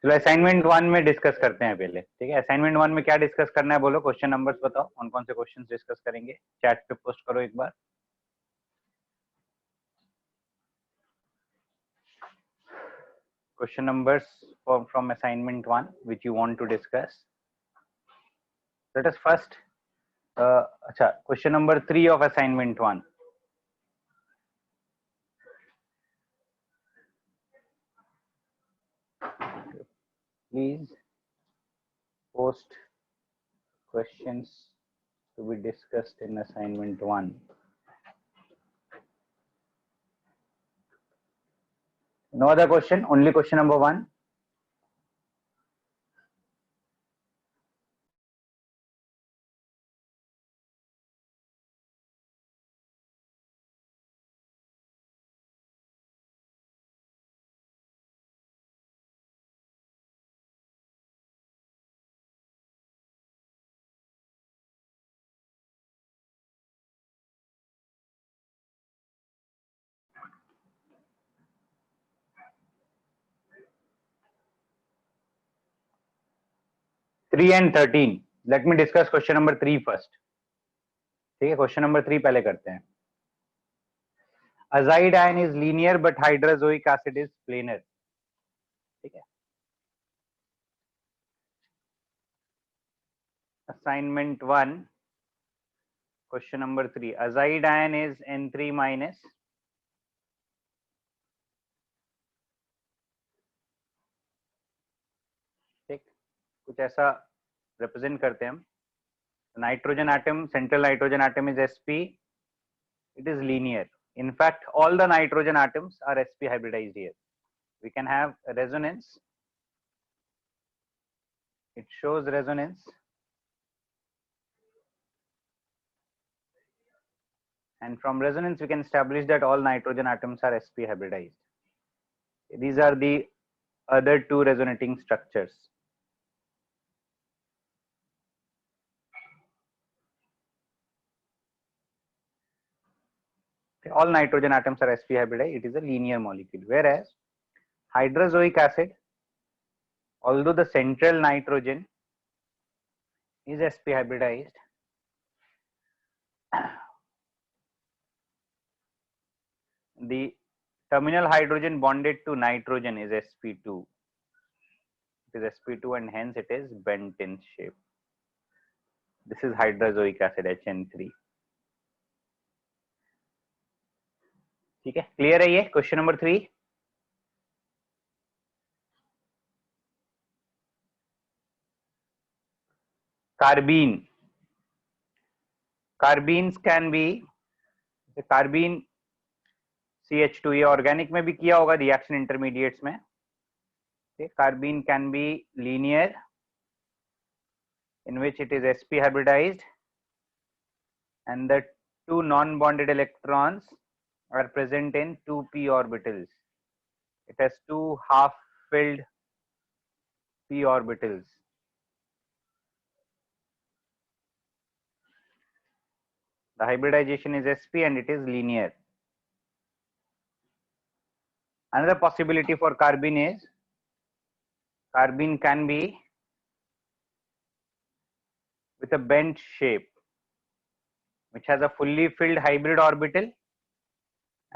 चलो असाइनमेंट 1 में डिस्कस करते हैं पहले, ठीक है। असाइनमेंट 1 में क्या डिस्कस करना है बोलो, क्वेश्चन नंबर्स बताओ, कौन कौन से क्वेश्चंस डिस्कस करेंगे, चैट पे पोस्ट करो एक बार। Question numbers from assignment 1 which you want to discuss. Let us first अच्छा, question number 3 of assignment 1. Please post questions to be discussed in assignment 1. No other question, only question number 1. Three and 13. Let me discuss question number 3 first. ठीक है, question number 3 पहले करते हैं. Azide ion is linear but hydrozoic acid is planar. ठीक है. Assignment 1, question number 3. Azide ion is N3 minus. ठीक, कुछ ऐसा रिप्रेजेंट करते हैं हम. Nitrogen atom, central nitrogen atom is sp. It is linear. In fact, all the nitrogen atoms are sp hybridized here. We can have a resonance. It shows resonance. And from resonance, we can establish that all nitrogen atoms are sp hybridized. These are the other two resonating structures. All nitrogen atoms are sp hybridized. It is a linear molecule. Whereas hydrozoic acid, although the central nitrogen is sp hybridized, the terminal hydrogen bonded to nitrogen is sp2. It is sp2 and hence it is bent in shape. This is hydrozoic acid HN3. ठीक है, clear है ये question number 3. Carbene. Carbenes can be carbene CH2. ये organic में भी किया होगा reaction intermediates में. Carbene can be linear in which it is sp hybridized and the two non-bonded electrons are present in 2p orbitals. It has two half-filled p orbitals. The hybridization is sp and it is linear. Another possibility for carbene is carbene can be with a bent shape which has a fully filled hybrid orbital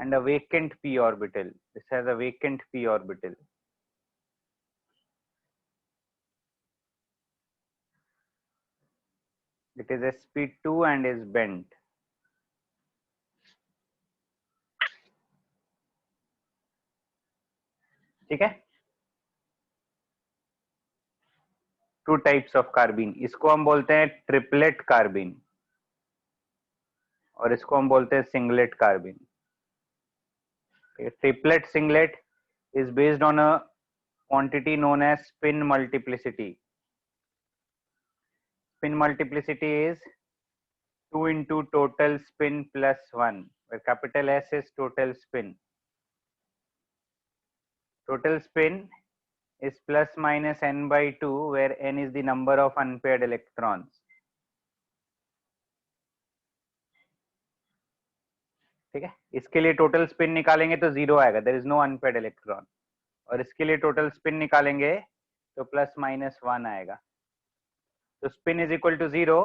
and a vacant p orbital. This has a vacant p orbital. It is sp2 and is bent. ठीक है. Two types of carbene. इसको हम बोलते हैं triplet carbene और इसको हम बोलते हैं singlet carbene. Triplet singlet is based on a quantity known as spin multiplicity. Spin multiplicity is 2 into total spin plus 1, where capital S is total spin. Total spin is plus minus n by 2, where n is the number of unpaired electrons. ठीक है. इसके लिए total spin निकालेंगे तो 0 आएगा, there is no unpaired electron. और इसके लिए टोटल स्पिन निकालेंगे तो +-1 आएगा। तो स्पिन इज इक्वल टू 0,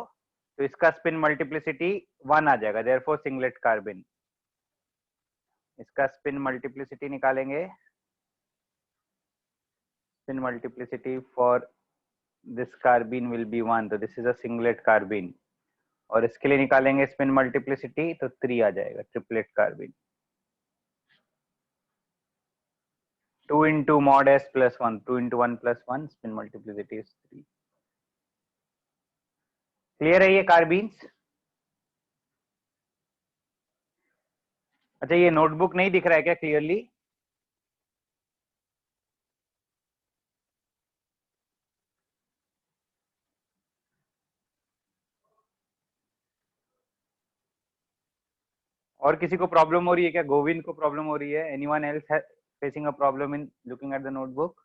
तो इसका स्पिन मल्टीप्लिसिटी 1 आ जाएगा, देयरफॉर सिंगलेट कार्बिन। इसका स्पिन मल्टीप्लिसिटी निकालेंगे, spin multiplicity for this कार्बिन will be 1, तो दिस इज अ सिंगलेट कार्बिन। और इसके लिए निकालेंगे स्पिन मल्टीप्लिसिटी, तो 3 आ जाएगा, triplet कार्बिन। 2 into mod s plus 1, 2 into 1 plus 1, spin multiplicity is 3. Clear है ये कार्बीन्स? अच्छा, ये नोटबुक नहीं दिख रहा है क्या क्लियरली? और किसी को प्रॉब्लम हो रही है क्या? गोविंद को प्रॉब्लम हो रही है? Anyone else facing a problem in looking at the notebook?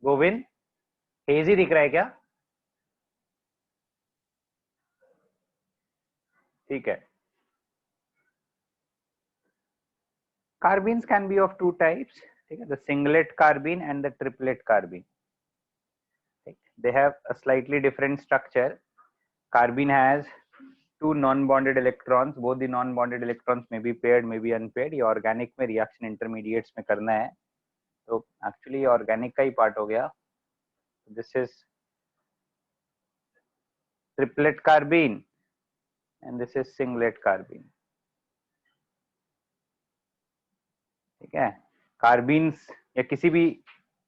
Govind, hazy दिख रहा है क्या? ठीक है। कार्बीन्स कैन बी ऑफ 2 टाइप्स, ठीक है, the singlet carbene and the triplet carbene. They have a slightly different structure. Carbene has 2 non-bonded electrons. Both the non-bonded electrons may be paired, may be unpaired. ये organic में reaction intermediates में करना है, तो actually organic का ही part हो गया. This is triplet carbene and this is singlet carbene. ठीक है, कार्बीन्स या किसी भी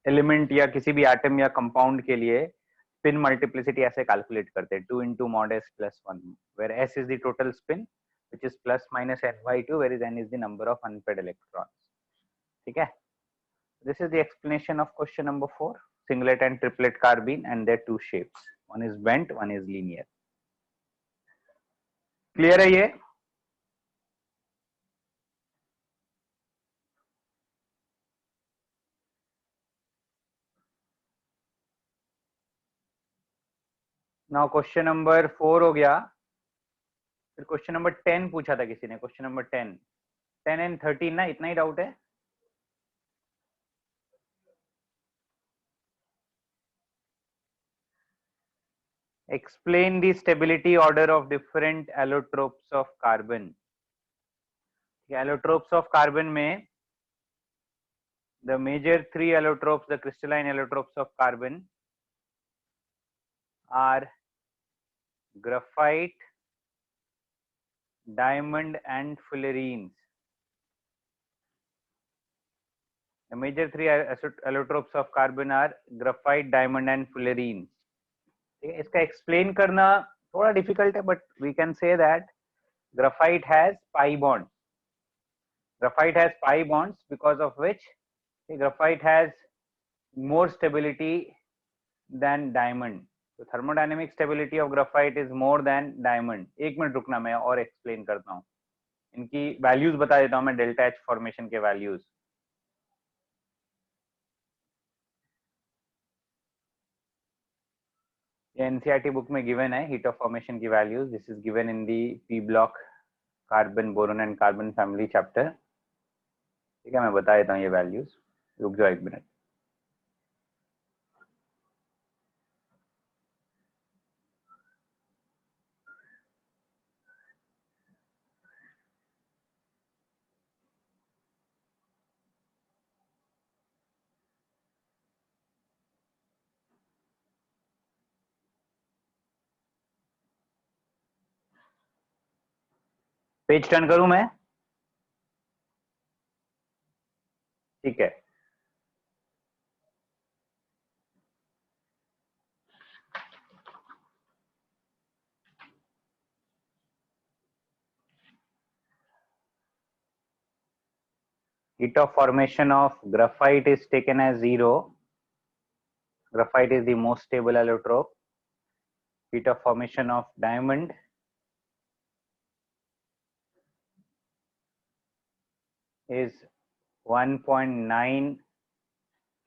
एलिमेंट या किसी भी एटम या कंपाउंड के लिए स्पिन मल्टीप्लिसिटी ऐसे कैलकुलेट करते हैं, 2 into mod s plus 1, where s is the total spin which is plus minus n by 2, whereas n is the number of unpaired electrons. ठीक है, this is the explanation of question number 4, singlet and triplet carbene and their two shapes, one is bent, one is linear. Clear है ये? Now question number 4 हो गया, फिर question number 10 पूछा था किसी ने, क्वेश्चन नंबर 10 एंड 13 ना, इतना ही डाउट है? Explain the stability order of different allotropes of carbon. Allotropes of carbon में the major 3 allotropes, the crystalline allotropes of carbon are graphite, diamond and fullerenes. The major 3 allotropes of carbon are graphite, diamond and fullerenes. इसका explain करना थोड़ा difficult है, but we can say that graphite has pi bonds. Graphite has pi bonds because of which graphite has more stability than diamond. So thermodynamic stability of graphite is more than diamond. एक minute रुकना, मैं और explain करता हूँ, इनकी values बता देता हूँ मैं, डेल्टा एच फॉर्मेशन के वैल्यूज। ये एनसीईआरटी बुक में गिवन है, हीट ऑफ फॉर्मेशन की values. This is given in the P block carbon boron and carbon family chapter. ठीक है, मैं बता देता हूँ ये वैल्यूज, रुक जाओ एक मिनट. पेज टर्न करूं मैं? ठीक है, heat of formation of graphite is taken as 0. Graphite is the most stable allotrope. Heat of formation of diamond is 1.9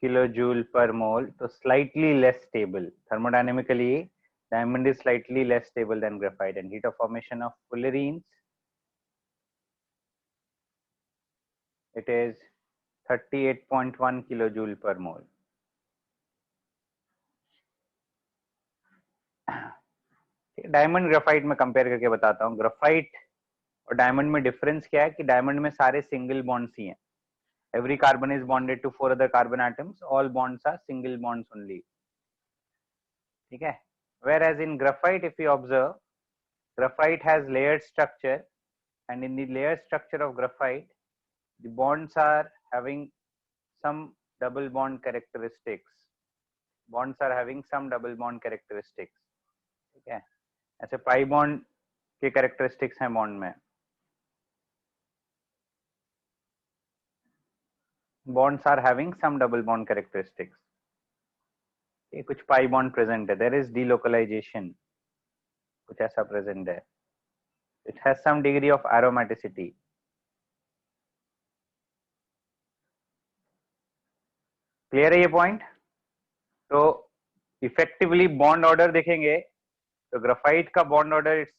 kilojoule per mole, so slightly less stable. Thermodynamically, diamond is slightly less stable than graphite. And heat of formation of fullerenes, it is 38.1 kilojoule per mole. Diamond graphite में compare करके बताता हूँ। Graphite और diamond में difference क्या है कि diamond में सारे सिंगल बॉन्ड्स ही हैं। Every carbon is bonded to 4 other carbon atoms, all bonds are single bonds only, ठीक है। whereas in graphite, if you observe, graphite has layered structure, and in the layered structure of graphite the bonds are having some double bond characteristics, bonds are having some double bond characteristics, ठीक है। ऐसे pi bond के characteristics हैं bond में, bonds are having some double bond characteristics, ये कुछ pi bond present है, there is delocalization, कुछ ऐसा प्रेजेंट है, it has some degree of aromaticity। Clear है ये पॉइंट? तो इफेक्टिवली बॉन्ड ऑर्डर देखेंगे तो ग्राफाइट का bond order it's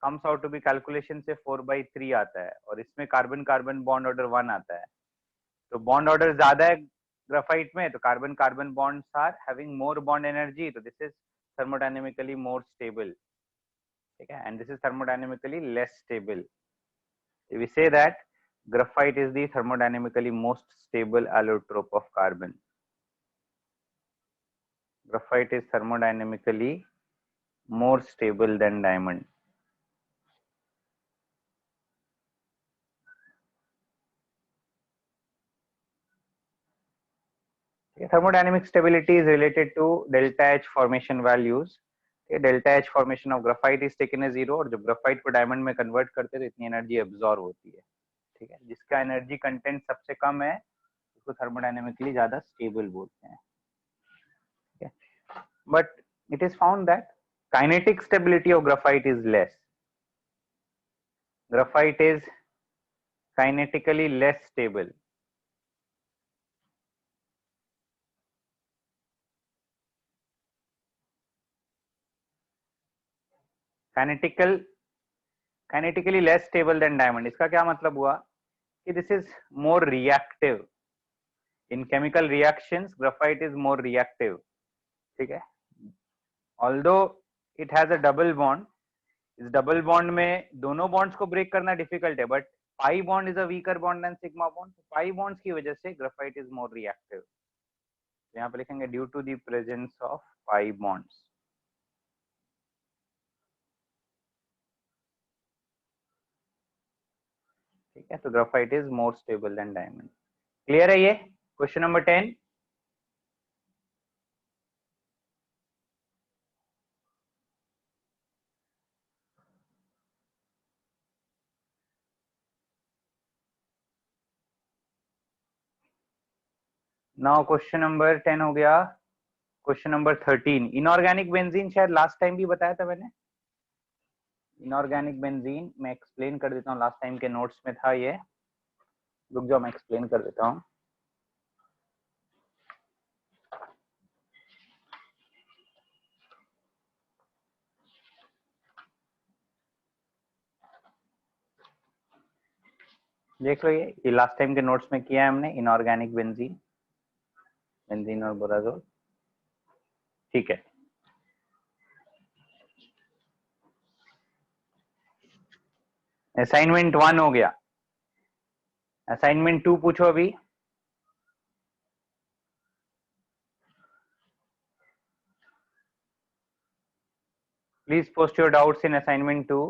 comes out to be calculation से 4/3 आता है, और इसमें कार्बन कार्बन बॉन्ड ऑर्डर 1 आता है। तो बॉन्ड ऑर्डर ज्यादा है ग्राफाइट में, तो carbon carbon bonds are having more bond energy, तो this is thermodynamically more stable, ठीक है, and this is thermodynamically less stable. We say that graphite is the thermodynamically most stable allotrope of carbon. Graphite is thermodynamically more stable than diamond. Thermodynamic stability is related to delta H formation values. Delta H formation of graphite is taken as 0, और जब graphite को diamond में convert करते हैं तो इतनी energy absorb होती है, ठीक है। जिसका एनर्जी कंटेंट सबसे कम है उसको थर्मोडायनेमिकली ज्यादा स्टेबल बोलते हैं, ठीक है। But it is found that kinetic stability of graphite is less. Graphite is kinetically less stable. Kinetically less stable than diamond. इसका क्या मतलब हुआ कि this is more reactive. In chemical reactions, graphite is more reactive, ठीक है। Although it has a double bond, इस double bond में दोनों बॉन्ड्स को ब्रेक करना डिफिकल्ट है, but pi bond is a weaker bond then sigma bond, pi bonds की वजह से ग्राफाइट इज मोर रिएक्टिव। यहाँ पे लिखेंगे due to the presence of pi bonds, ठीक है। तो graphite is more stable than diamond. Clear है ये? Question number 10। Now question number 10 हो गया। क्वेश्चन नंबर 13, इनऑर्गेनिक बेंजीन, शायद लास्ट टाइम भी बताया था मैंने। इनऑर्गेनिक बेंजीन मैं एक्सप्लेन कर देता हूँ, लास्ट टाइम के नोट्स में था ये, रुक जाओ मैं एक्सप्लेन कर देता हूँ। देख लो, ये लास्ट टाइम के नोट्स में किया है हमने, इनऑर्गेनिक बेंजीन, बेंजीन और बोराजोल, ठीक है। असाइनमेंट 1 हो गया, असाइनमेंट 2 पूछो अभी। Please post your doubts in assignment 2।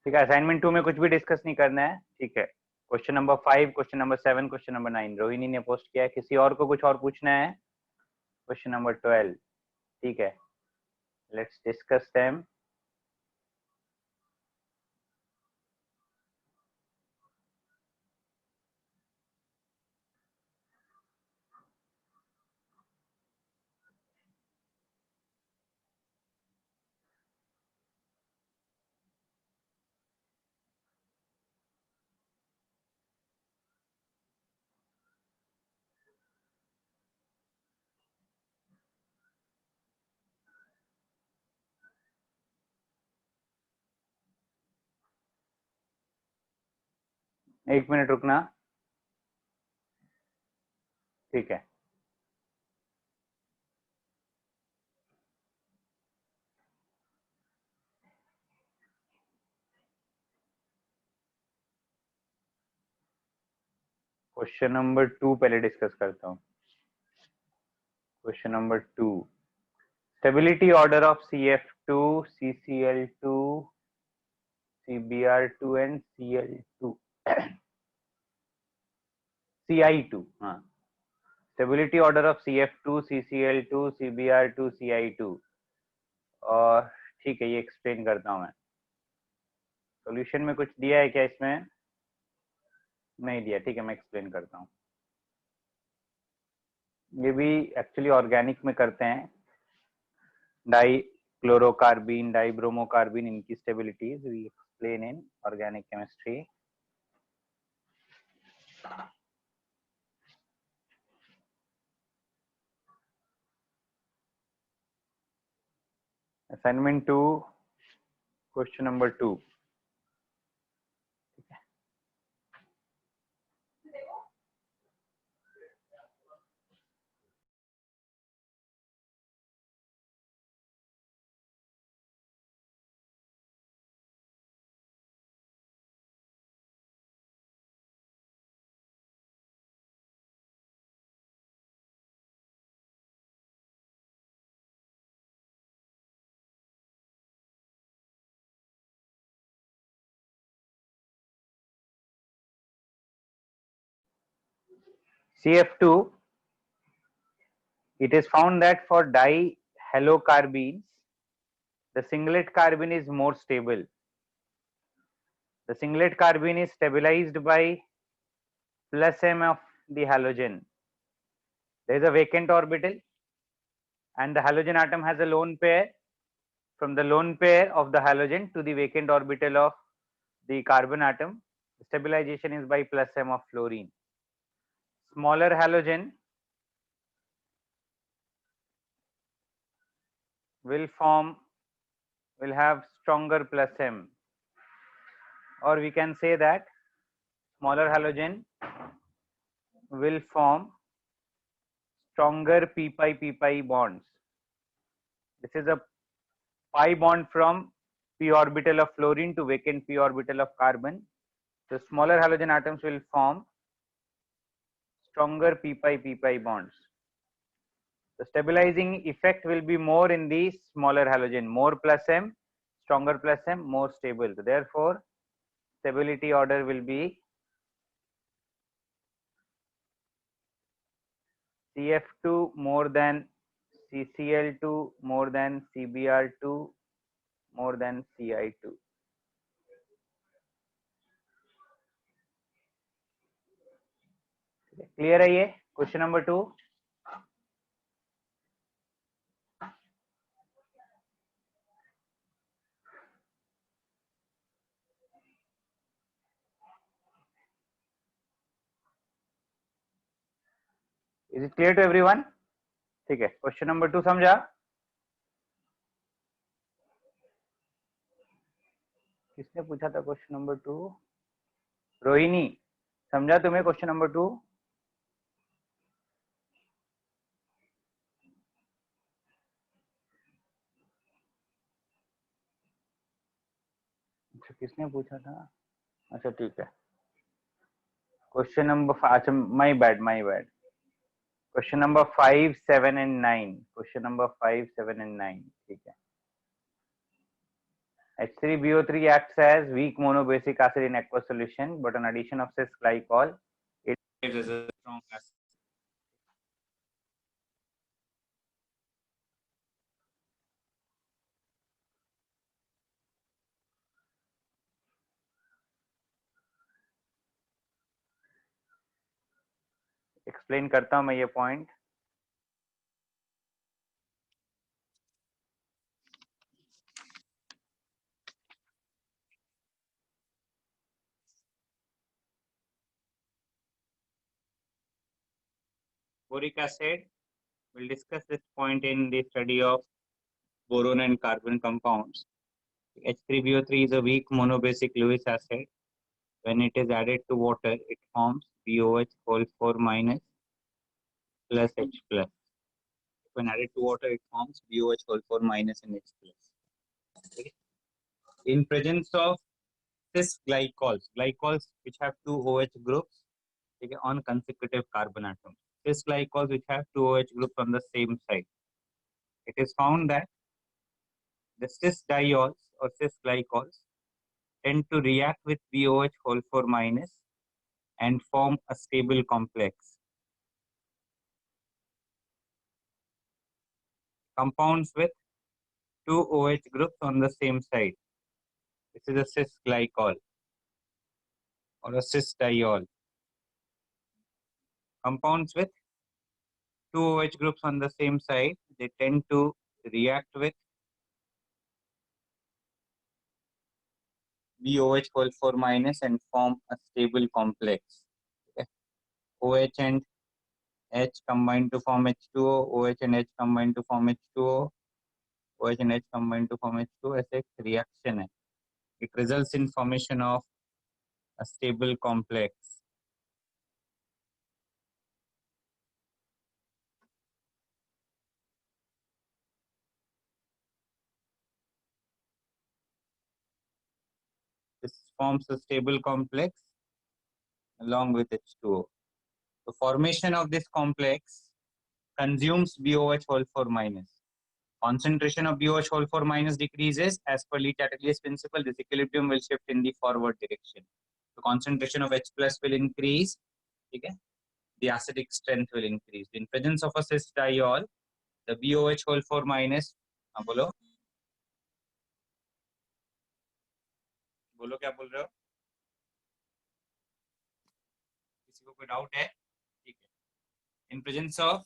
ठीक है, असाइनमेंट 2 में कुछ भी डिस्कस नहीं करना है, ठीक है। Question number 5, question number 7, question number 9 Rohini ने पोस्ट किया है। किसी और को कुछ और पूछना है? क्वेश्चन नंबर 12, ठीक है, लेट्स डिस्कस देम। एक मिनट रुकना, ठीक है। क्वेश्चन नंबर 2 पहले डिस्कस करता हूँ। Question number 2, stability order of CF2, CCl2, CBr2 and Cl2 CI2। हाँ, stability order of CF2, CCl2, CBr2, CI2। और ठीक है, ये एक्सप्लेन करता हूँ मैं। सॉल्यूशन में कुछ दिया है क्या इसमें? नहीं दिया, ठीक है, मैं एक्सप्लेन करता हूँ। ये भी एक्चुअली ऑर्गेनिक में करते हैं। डाई क्लोरोकार्बीन, डाई ब्रोमोकार्बीन, इनकी stabilities we explain in organic chemistry. Assignment 2, question number 2। CF2, it is found that for dihalocarbene, the singlet carbene is more stable. The singlet carbene is stabilized by plus m of the halogen. There is a vacant orbital and the halogen atom has a lone pair. From the lone pair of the halogen to the vacant orbital of the carbon atom, stabilization is by plus m of fluorine. Smaller halogen will have stronger plus m, or we can say that smaller halogen will form stronger p pi bonds. This is a pi bond from p orbital of fluorine to vacant p orbital of carbon. So smaller halogen atoms will form stronger p pi bonds. The stabilizing effect will be more in the smaller halogen, more plus m, stronger plus m, more stable. So therefore, stability order will be CF2 more than CCl2 more than CBr2 more than CI2. Clear है ये question number 2? Is it clear to everyone? ठीक है, question number 2 समझा? किसने पूछा था question number 2? Rohini, समझा तुम्हें क्वेश्चन नंबर 2? अच्छा, किसने पूछा था? अच्छा ठीक है, क्वेश्चन नंबर, अच्छा my bad question number 5, 7 and 9, question number 5, 7 and 9, ठीक है। H3BO3 acts as weak monobasic acid in aqueous solution, but on addition of cis glycol, it is a strong acid. Explain करता हूं मैं ये point. Boric acid, we'll discuss this point in the study of boron and carbon compounds. H3BO3 is a weak monobasic Lewis acid. when it is added to water, it forms BOH whole 4 minus plus H plus. When added to water, it forms BOH whole 4 minus and H plus. Okay. In presence of cis glycols which have two OH groups, okay, on consecutive carbon atoms. Cis glycols which have two OH groups on the same side. It is found that the cis diols or cis glycols tend to react with BOH whole 4 minus and form a stable complex. Compounds with two OH groups on the same side. This is a cis glycol or a cis diol. Compounds with two OH groups on the same side, they tend to react with BOH whole 4 minus and form a stable complex. Okay. OH and H combine to form H2O, OH and H combine to form H2O, OH and H combine to form H2O as a reaction. It results in formation of a stable complex. This forms a stable complex along with H2O. The formation of this complex consumes BOH whole 4 minus. Concentration of BOH whole 4 minus decreases as per Le-Chatelier's principle. This equilibrium will shift in the forward direction. The concentration of H plus will increase. Okay? The acidic strength will increase. In presence of a cis diol, the BOH whole 4 minus, बोलो क्या बोल रहे हो? किसी को कोई doubt है? ठीक है. In presence of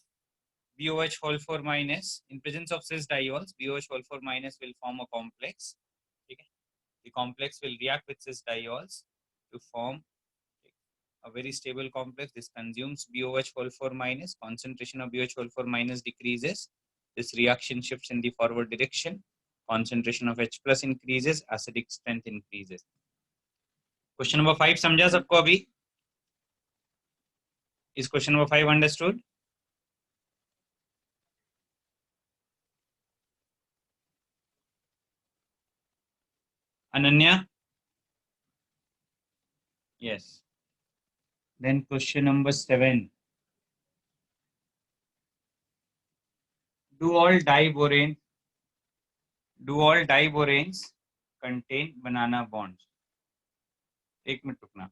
BOH whole 4 minus, in presence of cis diols, BOH whole 4 minus will form a complex. Okay? The complex will react with cis diols to form a very stable complex. This consumes BOH whole 4 minus. Concentration of BOH whole 4 minus decreases. This reaction shifts in the forward direction. Concentration of H plus increases. Acidic strength increases. Question number 5 समझा सबको अभी? Is question number 5 understood? Ananya? Yes. Then question number 7. Do all diboranes contain banana bonds? एक minute रुकना.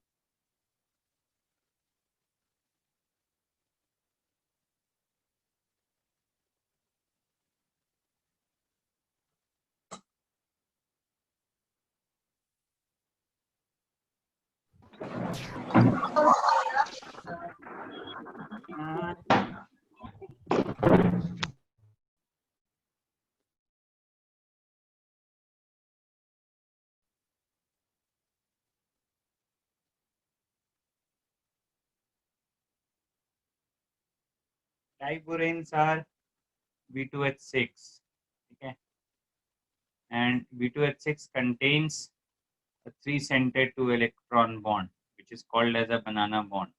Diboranes are B2H6. Okay. And B2H6 contains a 3-centered 2-electron bond, which is called as a banana bond.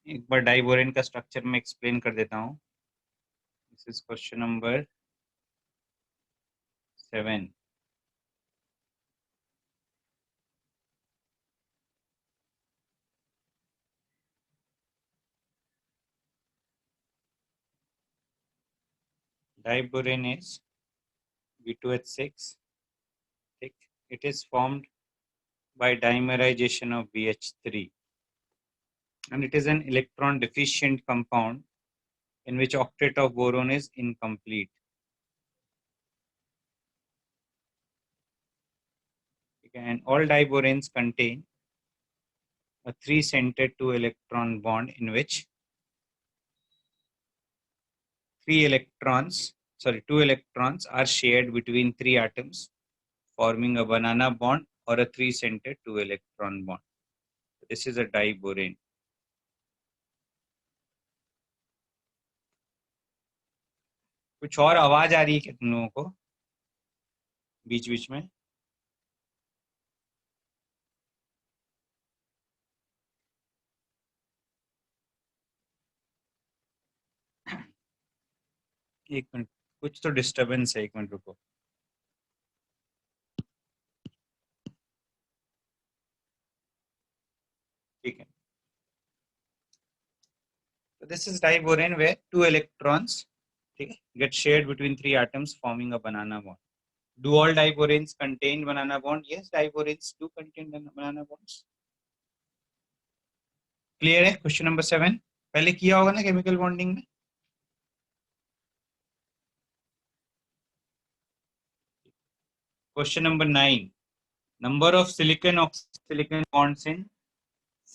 एक बार diborane का structure में explain कर देता हूँ. This is question number 7. Diborane is B2H6. It is formed by dimerization of BH3, and it is an electron deficient compound in which octet of boron is incomplete. And all diboranes contain a 3-centered 2-electron bond in which 2 electrons are shared between 3 atoms, forming a banana bond or a 3-centered 2-electron bond. This is a diborane. कुछ और आवाज आ रही है क्या तुम लोगों को बीच बीच में? एक मिनट, कुछ तो डिस्टरबेंस है, एक मिनट रुको। ठीक है, so this is diborane where two electrons, ठीक है, get shared between three atoms forming a banana bond. Do all diboranes contain banana bond? Yes, diboranes do contain banana bonds. Clear है? Question number 7 पहले किया होगा ना chemical bonding में। Question number 9, number of silicon silicon bonds in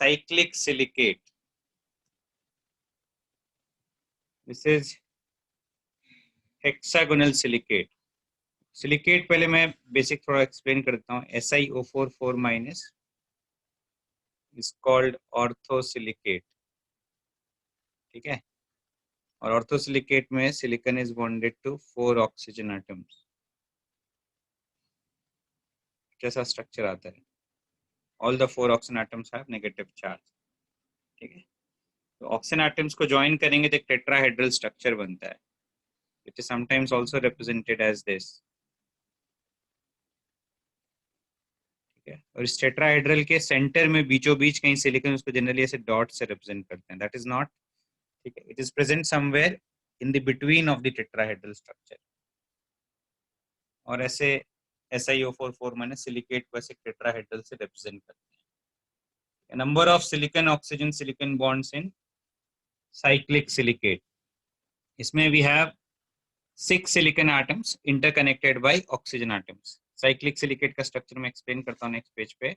cyclic silicate. This is hexagonal silicate. Silicate पहले मैं basic थोड़ा explain करता हूँ। SiO4 minus is called orthosilicate, ठीक है। और ऑर्थोसिलिकेट में silicon is bonded to 4 oxygen atoms. कैसा स्ट्रक्चर आता है? All the 4 oxygen atoms have negative charge, ठीक है। तो ऑक्सीजन एटम्स को ज्वाइन करेंगे तो एक टेट्राहेड्रल स्ट्रक्चर बनता है, which is sometimes also represented as this, ठीक है। और इस टेट्राहेड्रल के सेंटर में बीचों बीच कहीं सिलिकॉन, उसको जनरली ऐसे डॉट से रिप्रेजेंट करते हैं। दैट इज नॉट, ठीक है, it is present somewhere in the between of the tetrahedral structure. और ऐसे SiO4 माइनस सिलिकेट को ऐसे टेट्राहेड्रल से रिप्रेजेंट करते हैं। Number of silicon oxygen silicon bonds in cyclic silicate, इसमें we have 6 silicon atoms interconnected by oxygen atoms. Cyclic silicate का structure मैं एक्सप्लेन करता हूँ नेक्स्ट पेज पे।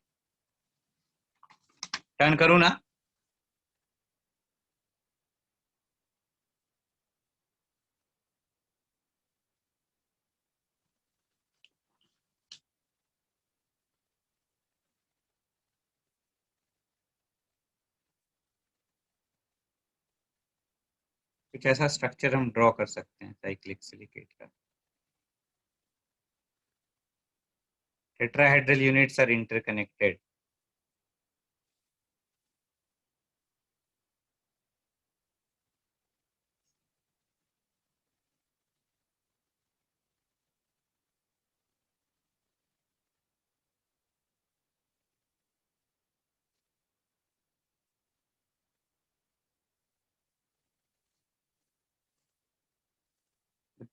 टर्न करूँ ना? कुछ ऐसा स्ट्रक्चर हम ड्रॉ कर सकते हैं साइक्लिक सिलिकेट का। Tetrahedral units are interconnected.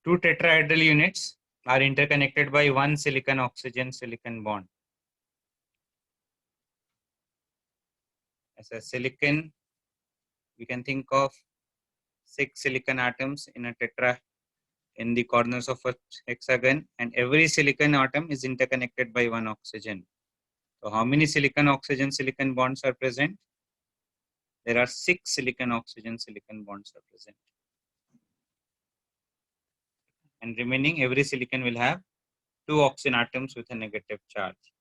Two tetrahedral units are interconnected by one silicon oxygen silicon bond. As a silicon, we can think of 6 silicon atoms in a tetra in the corners of a hexagon, and every silicon atom is interconnected by one oxygen. So how many silicon oxygen silicon bonds are present? There are 6 silicon oxygen silicon bonds are present. And remaining every silicon will have 2 oxygen atoms with a negative charge.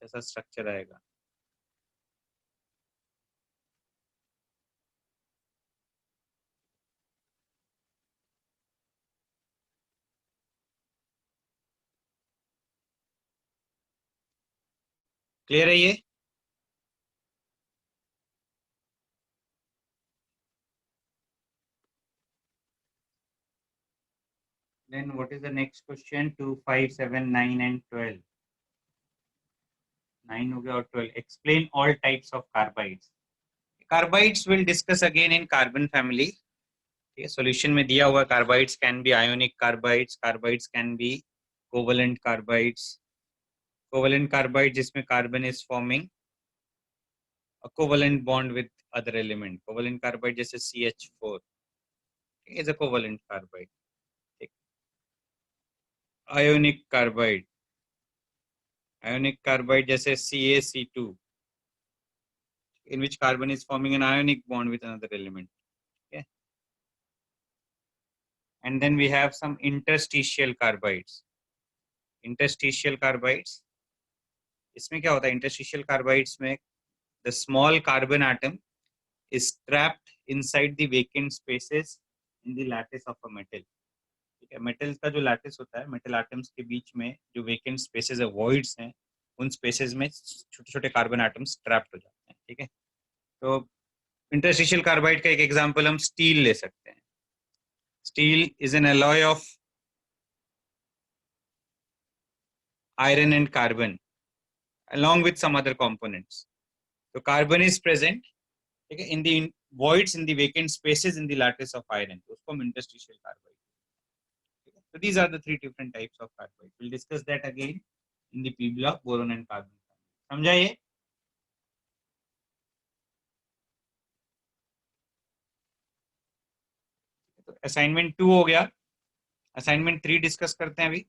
ऐसा structure आएगा। Clear है ये? Then what is the next question? 2, 5, 7, 9 and 12. 9 हो गया और 12. Explain all types of carbides. Carbides will discuss again in carbon family. Okay, solution में दिया हुआ carbides can be ionic carbides. Carbides can be covalent carbides. Covalent carbide जिसमें carbon is forming a covalent bond with other element. Covalent carbide जैसे CH4 is a covalent carbide. Ionic carbide. Ionic carbide जैसे CaC2, in which carbon is forming an ionic bond with another element. Okay. And then we have some interstitial carbides. Interstitial carbides, इसमें क्या होता है? Interstitial carbides में the small carbon atom is trapped inside the vacant spaces in the lattice of a metal. ठीक है, metal का जो lattice होता है, मेटल एटम्स के बीच में जो वेकेंट स्पेसेस है, वॉइड्स हैं, उन स्पेसेस में छोटे छोटे कार्बन एटम्स ट्रैप्ड हो जाते हैं. ठीक है, तो इंटरस्टिशियल कार्बाइड का एक एग्जांपल हम स्टील ले सकते हैं. Steel is an alloy of iron and carbon along with some other components. So carbon is present, ठीक है, in the voids, in the vacant spaces in the lattice of iron. तो उसको हम interstitial carbide. So these are the three different types of carbide. We'll discuss that again in the P block, boron and carbon. समझा ये? तो assignment 2 हो गया. Assignment 3 discuss करते हैं अभी.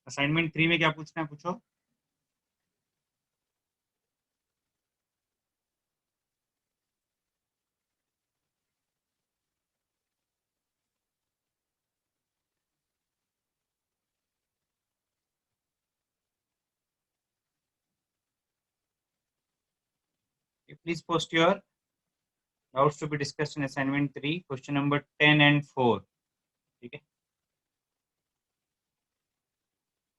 असाइनमेंट 3 में क्या पूछना है, पूछो. Please post your doubts to be discussed in assignment 3, question number 10 and 4. ठीक है,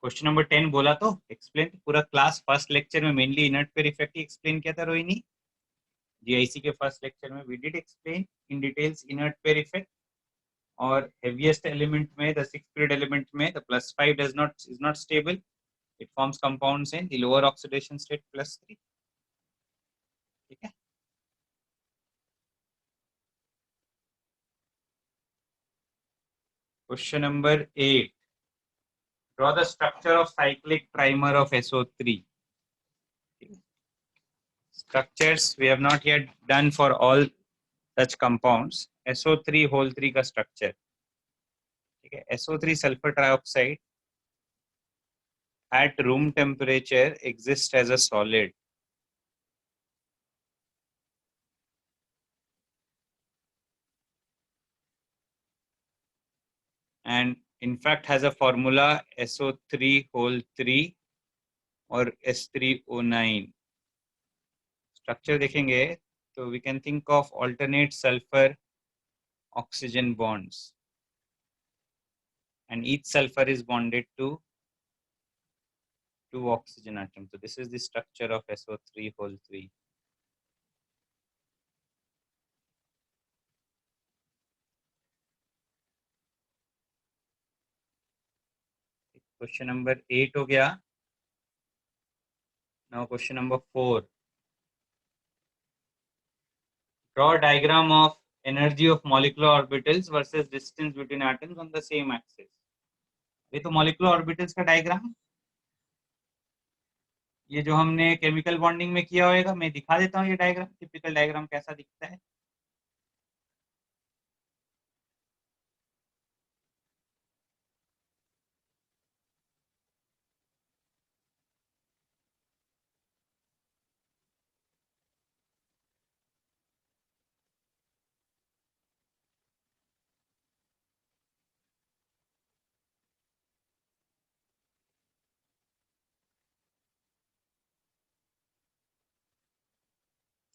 क्वेश्चन नंबर 10 बोला तो एक्सप्लेन पूरा क्लास फर्स्ट लेक्चर में मेनली इनर्ट पेयर इफेक्ट ही एक्सप्लेन किया था रोहिणी. जीआईसी के फर्स्ट लेक्चर में we did explain in details inert pair effect. और हेवीएस्ट एलिमेंट में, द 6th पीरियड एलिमेंट में, the +5 is not stable. It forms compounds in the lower oxidation state +3. ठीक है, question number 8. Draw the structure of cyclic trimer of SO3. Structures we have not yet done for all such compounds. SO3 whole 3 का structure. ठीक है, SO3 sulfur trioxide at room temperature exists as a solid. And in fact has a formula SO3 whole 3 और S3O9. Structure देखेंगे तो we can think of alternate sulfur oxygen bonds, and each sulfur is bonded to 2 oxygen atoms. So this is the structure of SO3 whole 3. Question number 8 हो गया. Now question number 4. Draw a diagram of energy of molecular orbitals versus distance between atoms on the same axis. ये तो molecular orbitals का diagram, ये जो हमने chemical bonding में किया होगा. मैं दिखा देता हूँ ये डायग्राम, टिपिकल डायग्राम कैसा दिखता है.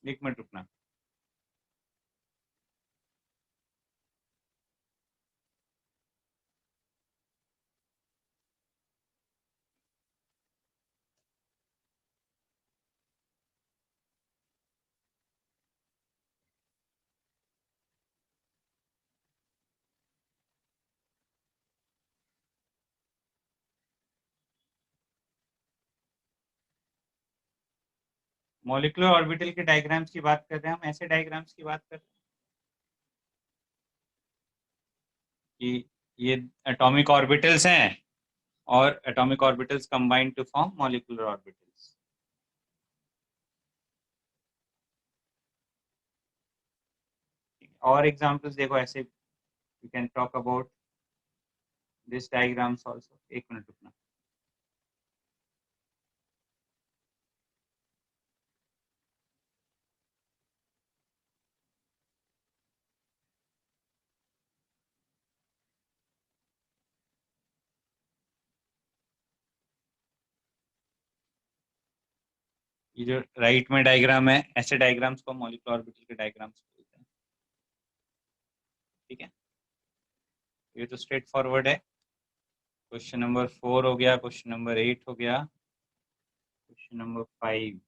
एक मिनट रुकना. मॉलिक्यूलर ऑर्बिटल के डायग्राम्स की बात कर रहे हैं हम. ऐसे डायग्राम्स की बात कर रहे हैं कि ये एटॉमिक ऑर्बिटल्स हैं और atomic orbitals combined to form molecular orbitals. और एग्जांपल्स देखो ऐसे, we can talk about this diagrams also. एक मिनट रुकना. ये जो राइट में डायग्राम है, ऐसे डायग्राम्स को मॉलिक्यूलर ऑर्बिटल के डायग्राम्स बोलते हैं। ठीक है, ये तो स्ट्रेट फॉरवर्ड है। क्वेश्चन नंबर 4 हो गया, क्वेश्चन नंबर 8 हो गया, question number 5।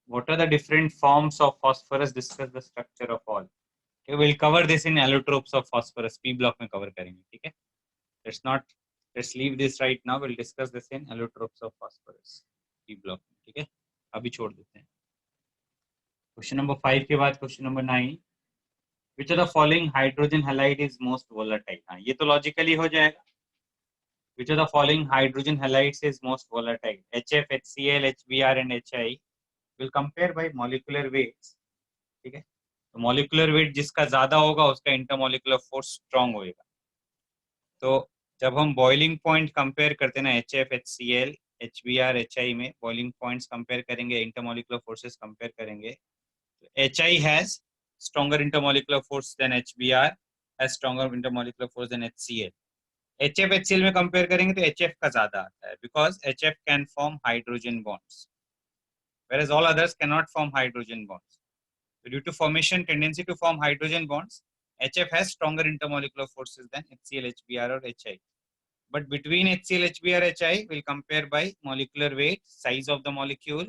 What are the different forms of phosphorus? Discuss the structure of all. Okay, we'll cover this in allotropes of phosphorus. P block में cover करेंगे. ठीक है, let's leave this right now. We'll discuss this in allotropes of phosphorus. P block. ठीक है, अभी छोड़ देते हैं। क्वेश्चन नंबर 5 के बाद question number 9। Which of the following hydrogen halide is most volatile? हाँ, ये तो logically हो जाएगा। Which of the following hydrogen halides is most volatile? HF, HCl, HBr and HI. We'll compare by molecular weights. ठीक है, तो molecular weight जिसका ज्यादा होगा उसका इंटरमॉलिक्यूलर फोर्स स्ट्रांग होएगा। तो जब हम बॉइलिंग पॉइंट कंपेयर करते हैं ना, HF, HCl, HBr, HI में बॉइलिंग पॉइंट्स कंपेयर करेंगे, इंटरमॉलिक्यूलर फोर्सेस कंपेयर करेंगे, तो HI has stronger intermolecular force than HBr, has stronger intermolecular force than HCl। HF, HCl में कंपेयर करेंगे तो HF का ज्यादा आता है, because HF can form hydrogen bonds, whereas all others cannot form hydrogen bonds. So due to formation tendency to form hydrogen bonds, HF has stronger intermolecular forces than HCl, HBr or HI. But between HCl, HBr, HI, we'll compare by molecular weight, size of the molecule.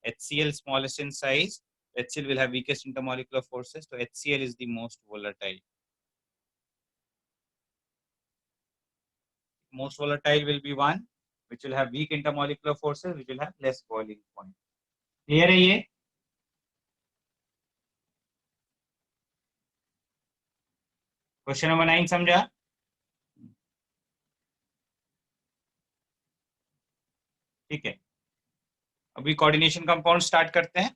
HCl smallest in size, HCl will have weakest intermolecular forces, so HCl is the most volatile. Most volatile will be one which will have weak intermolecular forces, which will have less boiling point. Clear है ये? Question number 9 समझा? ठीक है, अभी coordination compound start करते हैं।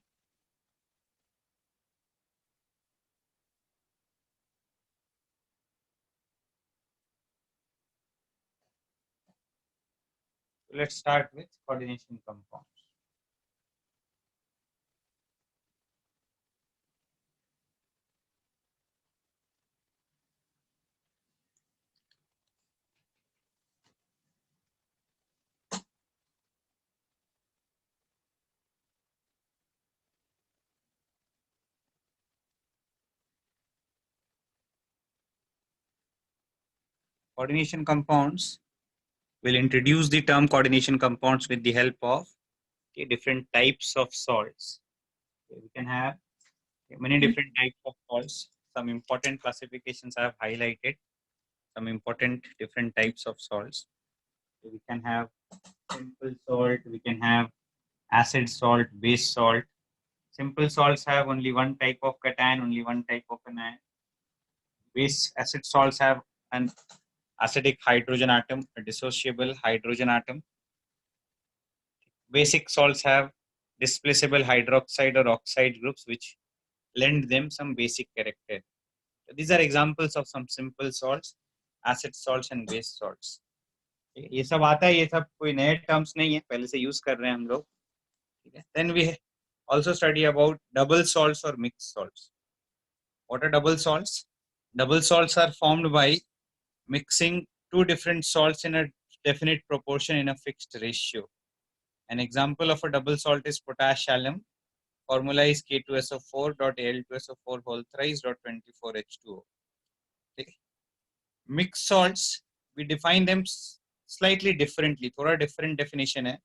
Let's start with coordination compounds. Coordination compounds, will introduce the term coordination compounds with the help of different types of salts. We can have many different types of salts. Some important classifications I have highlighted. Some important different types of salts. We can have simple salt, we can have acid salt, base salt. Simple salts have only one type of cation, only one type of anion. Base acid salts have an acidic hydrogen atom, a dissociable hydrogen atom. Basic salts have displaceable hydroxide or oxide groups which lend them some basic character. So these are examples of some simple salts, acid salts and base salts. ये सब आता है, ये सब कोई नए terms नहीं है, पहले से यूज कर रहे हैं हम लोग। ठीक है, then we also study about double salts or mixed salts. What are double salts? Double salts are formed by mixing two different salts in a definite proportion in a fixed ratio. An example of a double salt is potash alum. Formula is K2SO4.Al2SO4 whole thrice dot 24H2O. Okay. Mixed salts, we define them slightly differently. थोड़ा different definition है.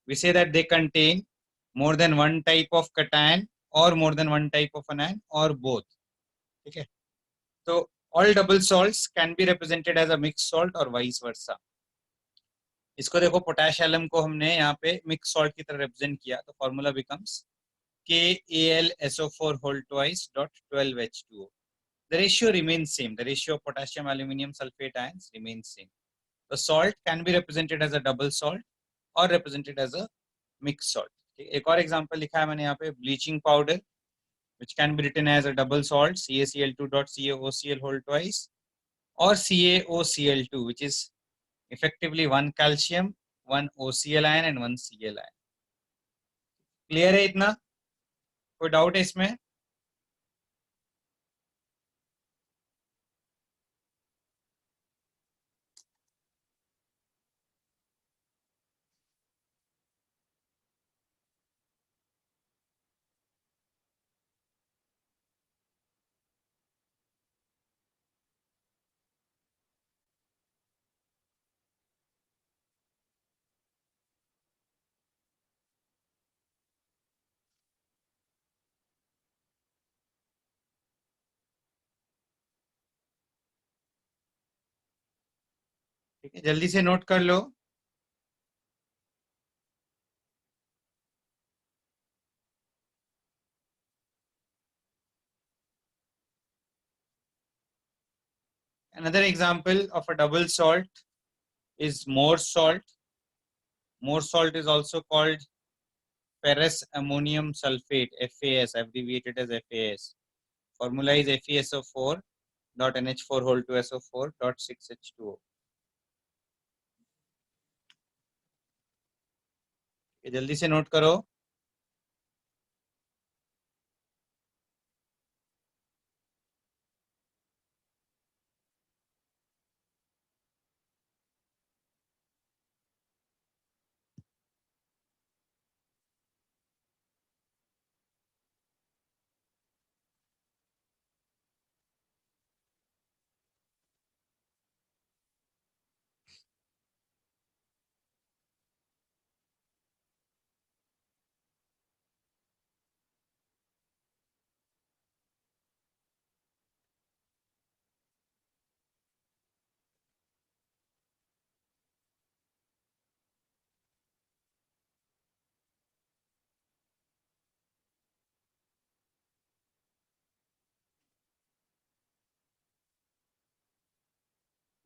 We say that they contain more than one type of cation or more than one type of anion or both. Okay. So all double salts can be represented as a mixed salt or vice versa. इसको देखो, potash alum को हमने यहाँ पे mix salt की तरह represent किया, तो formula becomes KAlSO4 whole twice dot 12H2O. The ratio remains same. The ratio of potassium aluminium sulfate ions remains same. The salt can be represented as a double salt or represented as a mixed salt. एक और example लिखा है मैंने यहाँ पे, bleaching powder which can be written as a double salt CaCl2 dot CaOCl whole twice or CaOCl2 which is effectively one calcium, one OCl ion and one Cl ion. Clear है इतना? कोई doubt है इसमें? ठीक है, जल्दी से note कर लो। Another example of a double salt is Morse salt. Morse salt is also called ferrous ammonium sulfate, FAS, abbreviated as FAS. Formula is FeSO4 dot NH4 whole 2SO4 dot 6H2O. जल्दी से note करो।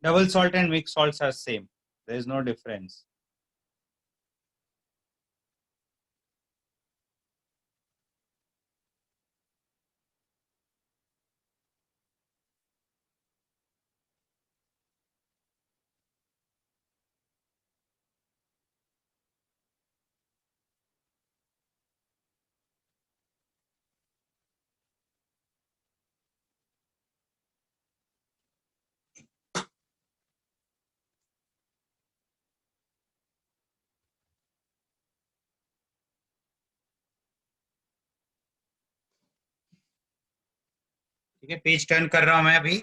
Double salt and mixed salts are same. There is no difference. ठीक है, page turn कर रहा हूं मैं अभी।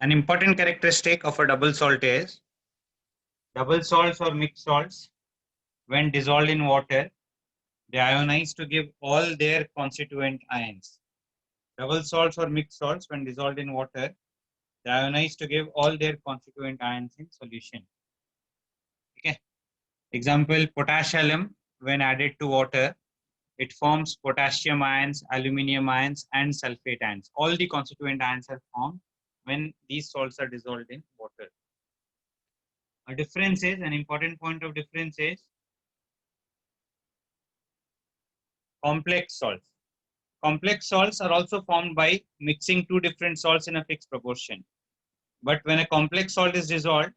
An important characteristic of a double salt is double salts or mixed salts, when dissolved in water, they ionize to give all their constituent ions. Double salts or mixed salts, when dissolved in water, they ionize to give all their constituent ions in solution. Okay. Example, potash alum, when added to water, it forms potassium ions, aluminium ions, and sulfate ions. All the constituent ions are formed when these salts are dissolved in water. A difference is, an important point of difference is complex salts. Complex salts are also formed by mixing two different salts in a fixed proportion. But when a complex salt is dissolved,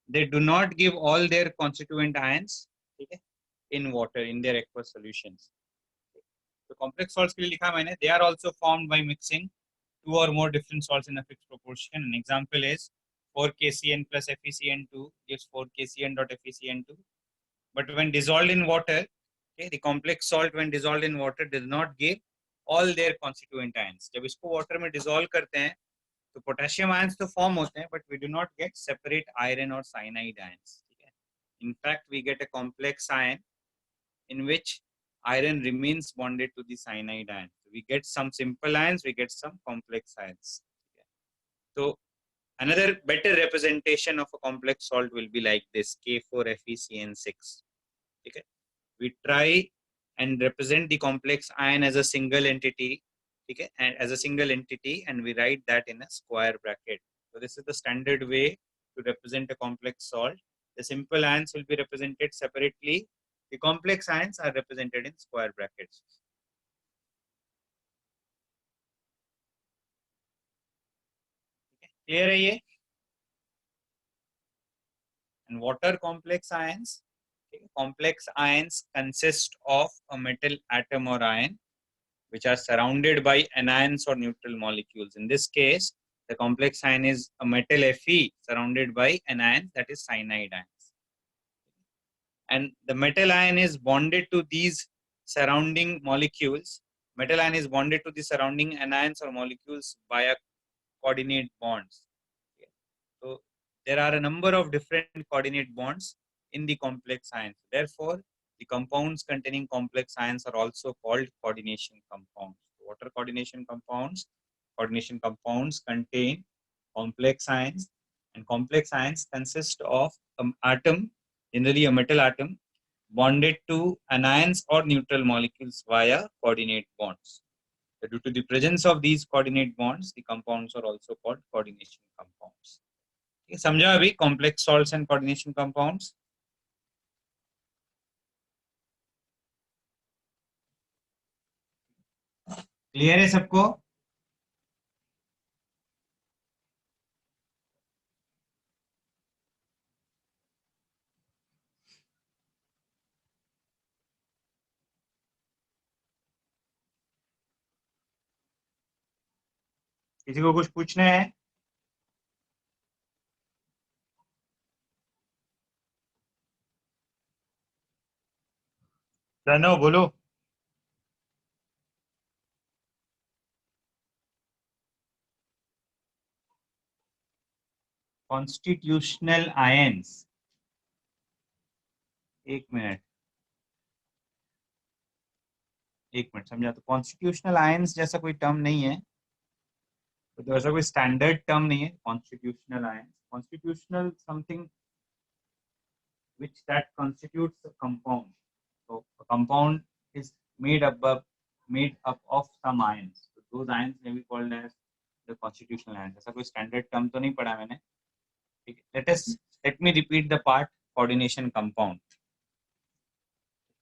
they do not give all their constituent ions, okay, in water, in their aqueous solutions. So complex salts के लिए लिखा मैंने, they are also formed by mixing two or more different salts in a fixed proportion. An example is 4KCN plus FeCN2 gives 4KCN dot FeCN2. But when dissolved in water, okay, the complex salt when dissolved in water does not give all their constituent ions. जब इसको water में dissolve करते हैं तो potassium ions तो form होते हैं, but we do not get separate iron or cyanide ions. Okay? In fact, we get a complex ion in which iron remains bonded to the cyanide ion. So we get some simple ions, we get some complex ions. Okay? So another better representation of a complex salt will be like this, K4FeCN6. Okay? We try and represent the complex ion as a single entity, okay, and as a single entity, and we write that in a square bracket. So this is the standard way to represent a complex salt. The simple ions will be represented separately. The complex ions are represented in square brackets. Okay. Clear है ये? And what are complex ions? Okay. Complex ions consist of a metal atom or ion which are surrounded by anions or neutral molecules. In this case, the complex ion is a metal Fe surrounded by an ion, that is cyanide ions. and the metal ion is bonded to these surrounding molecules. Metal ion is bonded to the surrounding anions or molecules via coordinate bonds. Okay. So there are a number of different coordinate bonds in the complex ions. Therefore, the compounds containing complex ions are also called coordination compounds. What are coordination compounds? Coordination compounds contain complex ions, and complex ions consist of an atom, generally a metal atom, bonded to anions or neutral molecules via coordinate bonds. So due to the presence of these coordinate bonds, the compounds are also called coordination compounds. Okay, समझा अभी complex salts and coordination compounds? Clear है सबको? किसी को कुछ पूछना है? प्रणव बोलो. Constitutional ions. एक मिनट समझा. तो कॉन्स्टिट्यूशनल आयंस जैसा कोई टर्म नहीं है, तो ऐसा कोई स्टैंडर्ड टर्म नहीं है constitutional ions. Constitutional something which that constitutes a compound. So a compound is made up of some ions. So those ions may be called as the constitutional ions. ऐसा कोई standard term तो नहीं पढ़ा मैंने. Let me repeat the part. Coordination compound.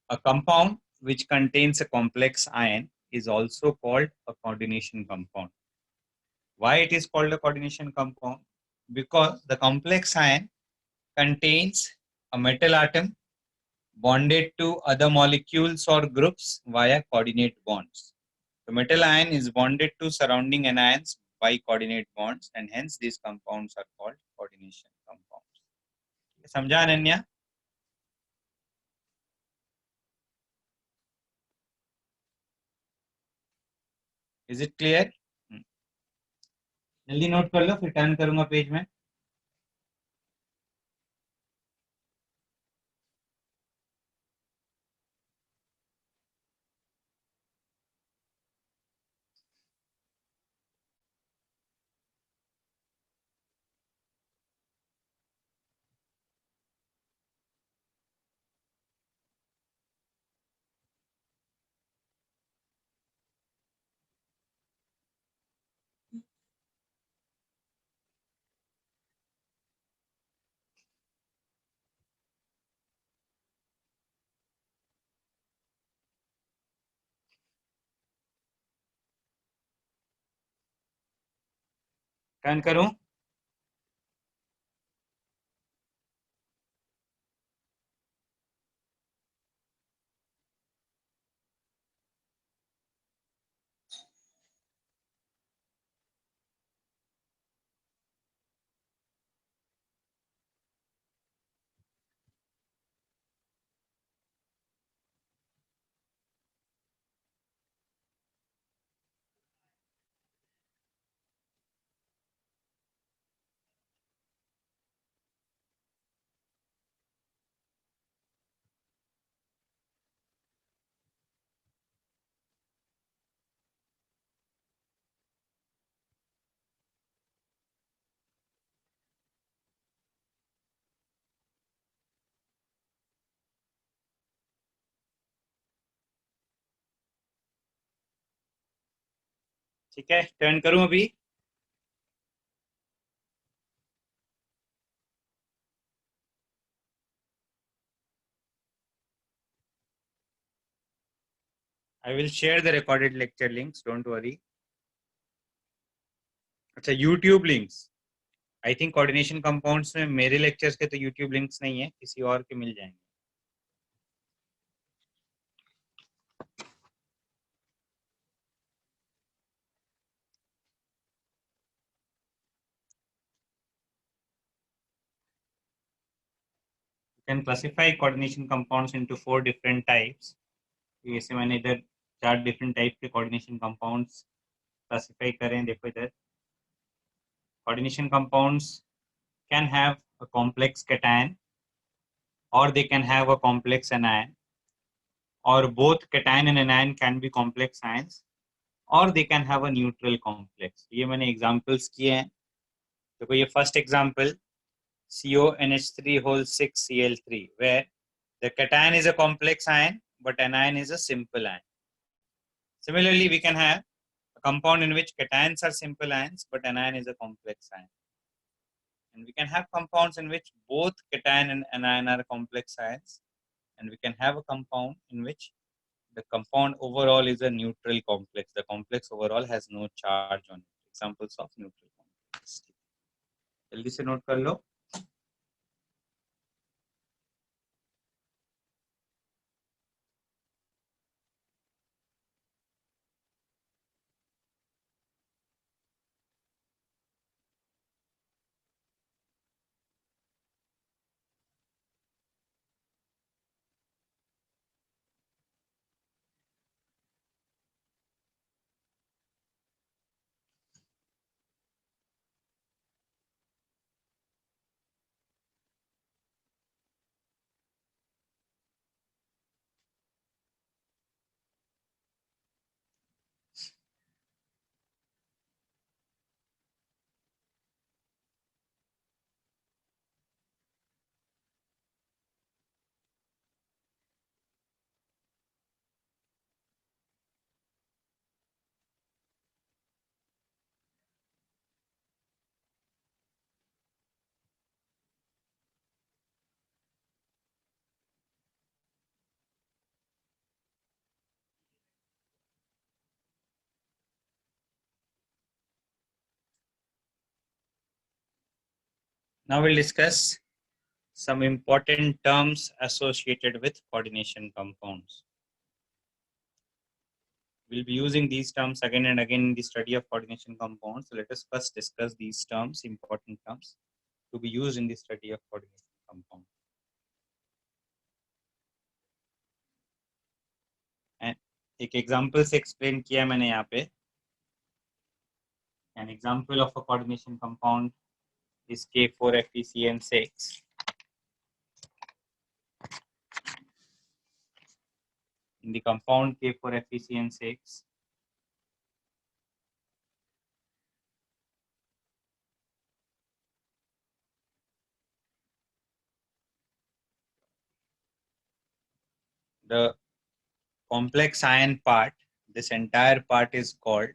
A compound which contains a complex ion is also called a coordination compound. Why it is called a coordination compound? Because the complex ion contains a metal atom bonded to other molecules or groups via coordinate bonds. The metal ion is bonded to surrounding anions by coordinate bonds, and hence these compounds are called coordination compounds. समझा Ananya? Is it clear? जल्दी note कर लो, फिर turn करूंगा page में. Turn करूं? ठीक है, turn करूं अभी? I will share the recorded lecture links, don't worry. अच्छा, YouTube links. I think coordination compounds में मेरे lectures के तो YouTube links नहीं है, किसी और के मिल जाएंगे. can classify coordination compounds into 4 different types. जैसे मैंने इधर 4 different type के coordination compounds classify करें. देखो इधर coordination compounds can have a complex cation or they can have a complex anion, or both cation and anion can be complex ions, or they can have a neutral complex. ये मैंने examples किए हैं. देखो ये first example CONH3 whole 6 Cl3 where the cation is a complex ion but anion is a simple ion. Similarly, we can have a compound in which cations are simple ions but anion is a complex ion. And we can have compounds in which both cation and anion are complex ions. And we can have a compound in which the compound overall is a neutral complex. The complex overall has no charge on it. Examples of neutral complex. जल्दी से note कर लो. Now we'll discuss some important terms associated with coordination compounds. We'll be using these terms again and again in the study of coordination compounds. So let us first discuss these terms, important terms, to be used in the study of coordination compounds. And एक example से explain किया मैंने यहाँ पे. An example of a coordination compound is K4FeCN6. In the compound K4FeCN6, the complex ion part, this entire part is called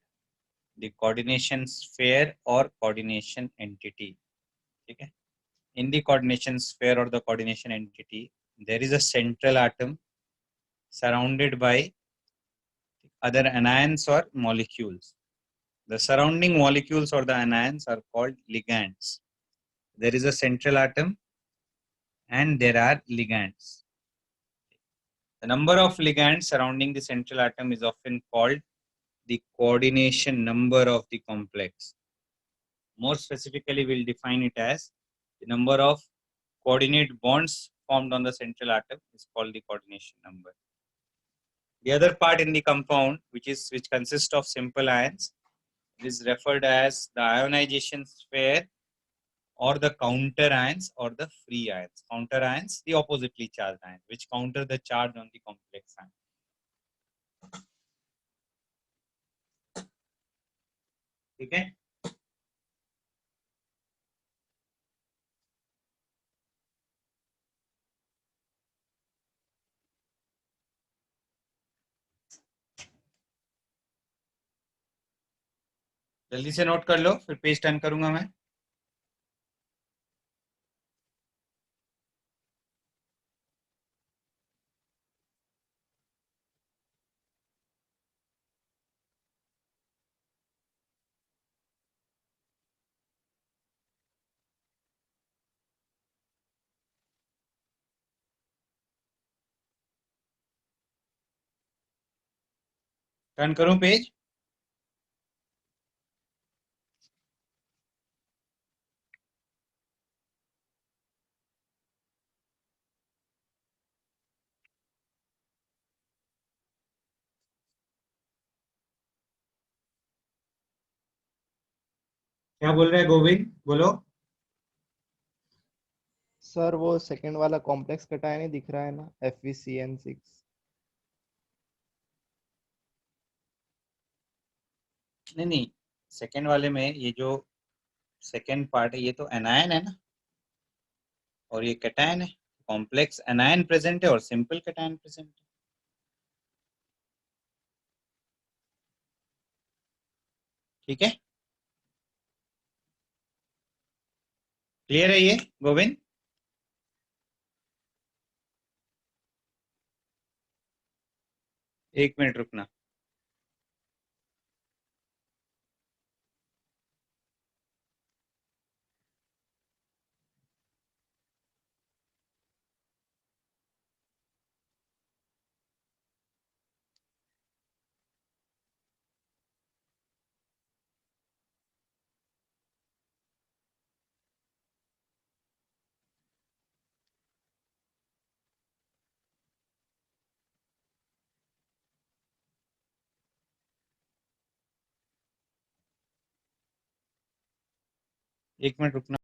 the coordination sphere or coordination entity. Okay? In the coordination sphere or the coordination entity, there is a central atom surrounded by other anions or molecules. The surrounding molecules or the anions are called ligands. There is a central atom and there are ligands. The number of ligands surrounding the central atom is often called the coordination number of the complex. More specifically, we'll define it as the number of coordinate bonds formed on the central atom is called the coordination number. The other part in the compound, which consists of simple ions, is referred as the ionization sphere or the counter ions or the free ions. Counter ions, the oppositely charged ions, which counter the charge on the complex ion. Okay? जल्दी से note कर लो, फिर page turn करूंगा मैं. Turn करूं page. क्या बोल रहा है गोविंद, बोलो। सर वो सेकंड वाला कॉम्प्लेक्स कटायन नहीं दिख रहा है ना, FeCN6। नहीं नहीं, सेकेंड वाले में ये जो सेकेंड पार्ट है ये तो एनायन है ना, और ये कैटायन है। कॉम्प्लेक्स एनायन प्रेजेंट है और सिंपल कैटायन प्रेजेंट है। ठीक है, क्लियर है ये गोविंद? एक मिनट रुकना। एक मिनट रुकना।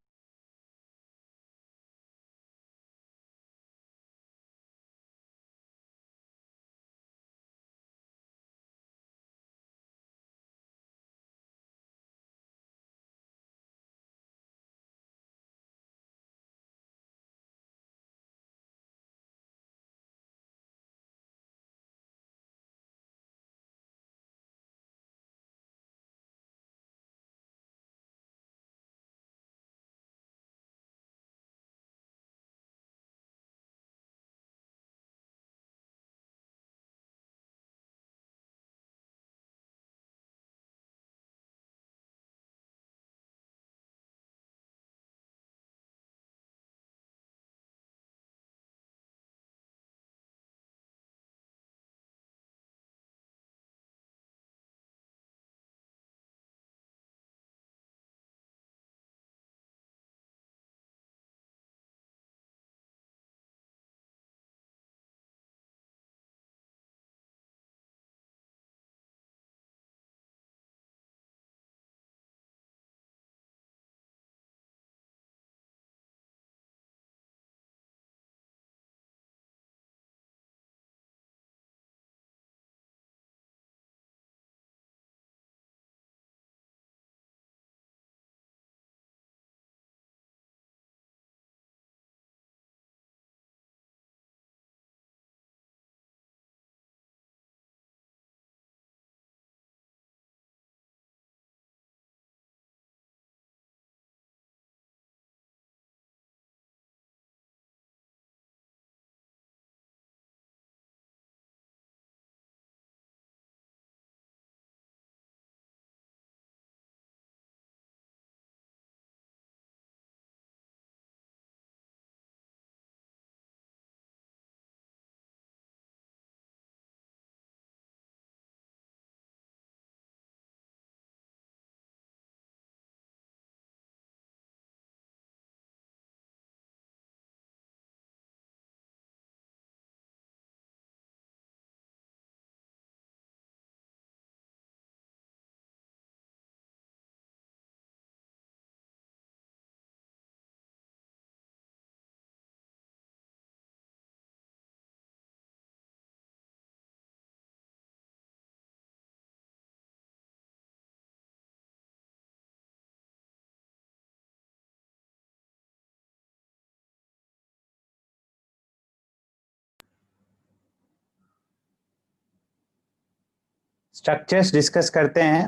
स्ट्रक्चर्स डिस्कस करते हैं।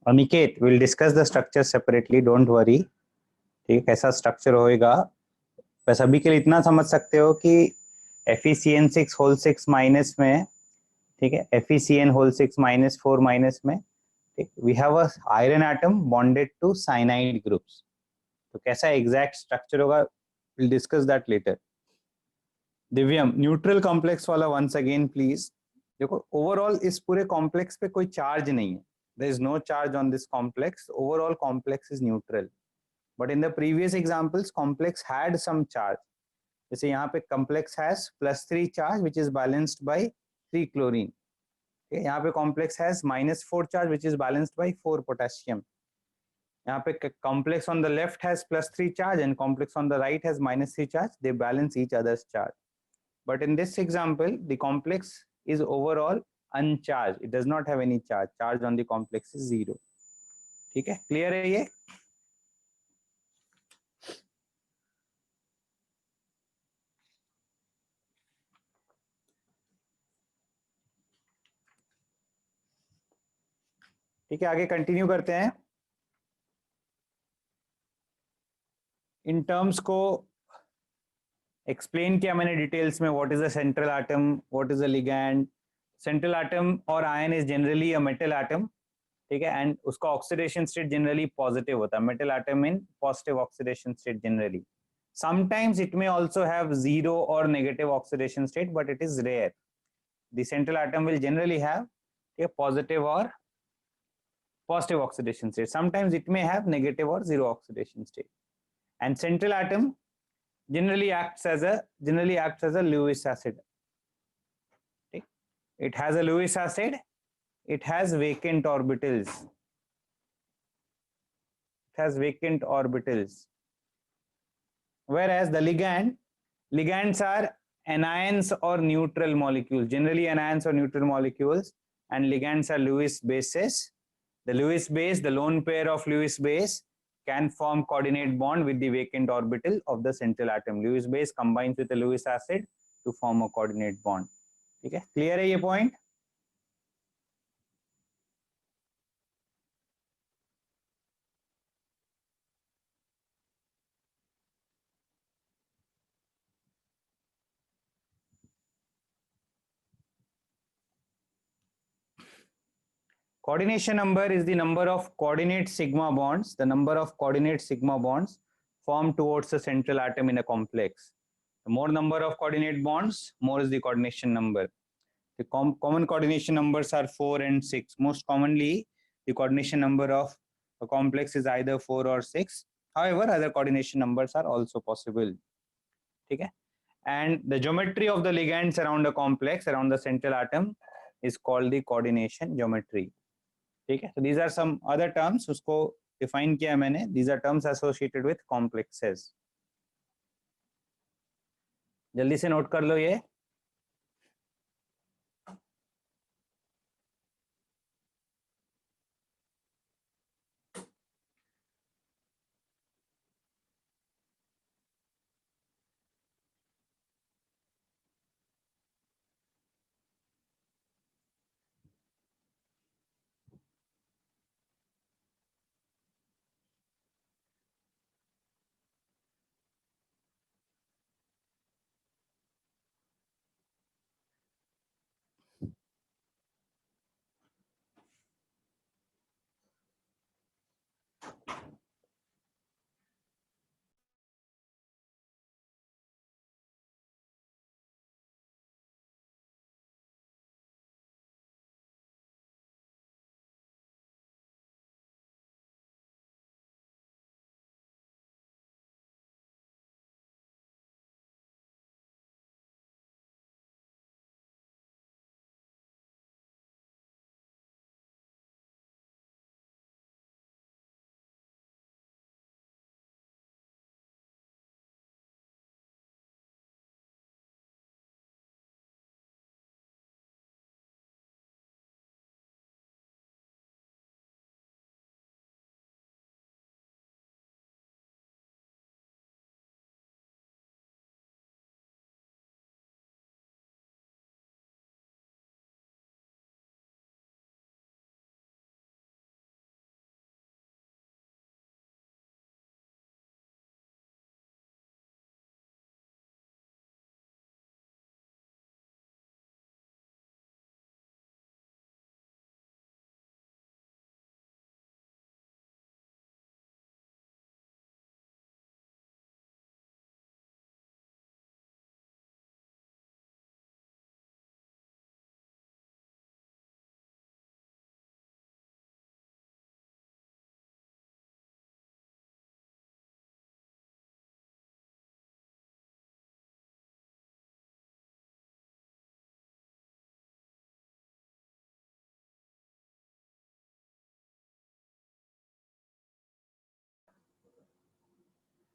Aniket will discuss the structure separately, don't worry. ठीक है, कैसा स्ट्रक्चर होएगा। बस अभी के लिए इतना समझ सकते हो कि FeCN6 होल 6 माइनस में, ठीक है, FeCN होल 6 माइनस 4 माइनस में, ठीक, we have a iron atom bonded to cyanide groups. तो कैसा एग्जैक्ट स्ट्रक्चर होगा, will discuss that later. Divyam, neutral complex वाला वंस अगेन प्लीज। देखो, ओवरऑल इस पूरे कॉम्प्लेक्स पे कोई चार्ज नहीं है, there is no charge on this complex, overall complex is neutral. But in the previous examples complex had some charge. जैसे यहाँ पे complex has +3 charge which is balanced bye 3 chlorine. यहाँ पे complex has -4 charge which is balanced bye 4 potassium. यहाँ पे complex on the left has +3 charge and complex on the right has -3 charge. They balance each other's charge. But in this example, the complex is overall uncharged. It does not have any charge. Charge on the complex is 0. ठीक है, clear है ये? ठीक है, आगे continue करते हैं. In terms को एक्सप्लेन किया मैंने डिटेल्स में. What is a central atom, what is a ligand. Central atom और ion is generally a metal atom. ठीक है, एंड उसका ऑक्सीडेशन स्टेट जनरली पॉजिटिव होता है. Metal atom in positive oxidation state generally. Sometimes it may also have zero or negative oxidation state, but it is rare. The central atom will generally have a positive or positive oxidation state. Sometimes it may have negative or zero oxidation state. And central atom generally acts as a Lewis acid. Okay? It has a Lewis acid. It has vacant orbitals. It has vacant orbitals. Whereas the ligands are anions or neutral molecules, generally anions or neutral molecules, and ligands are Lewis bases. The Lewis base, the lone pair of Lewis base can form coordinate bond with the vacant orbital of the central atom. Lewis base combines with the Lewis acid to form a coordinate bond. ठीक है, clear है ये point? Coordination number is the number of coordinate sigma bonds, the number of coordinate sigma bonds formed towards the central atom in a complex. The more number of coordinate bonds, more is the coordination number. The common coordination numbers are 4 and 6. Most commonly, the coordination number of a complex is either 4 or 6. However, other coordination numbers are also possible. Okay? And the geometry of the ligands around a complex, around the central atom, is called the coordination geometry. ठीक है, so these are some other terms, उसको define किया मैंने. These are terms associated with complexes. जल्दी से note कर लो ये.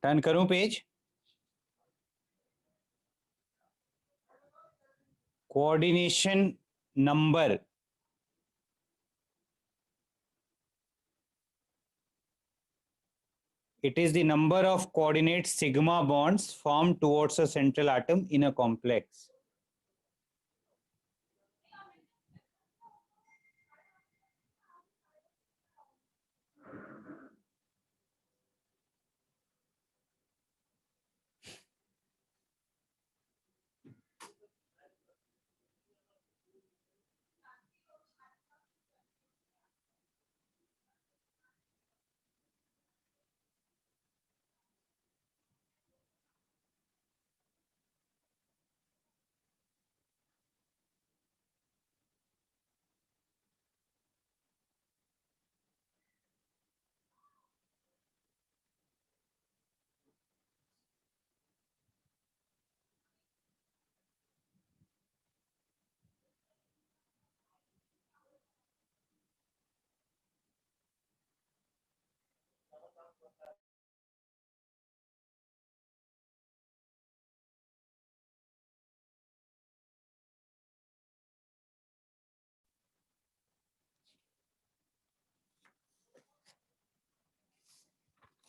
Turn करूं page? Coordination number it is the number of coordinate sigma bonds formed towards a central atom in a complex.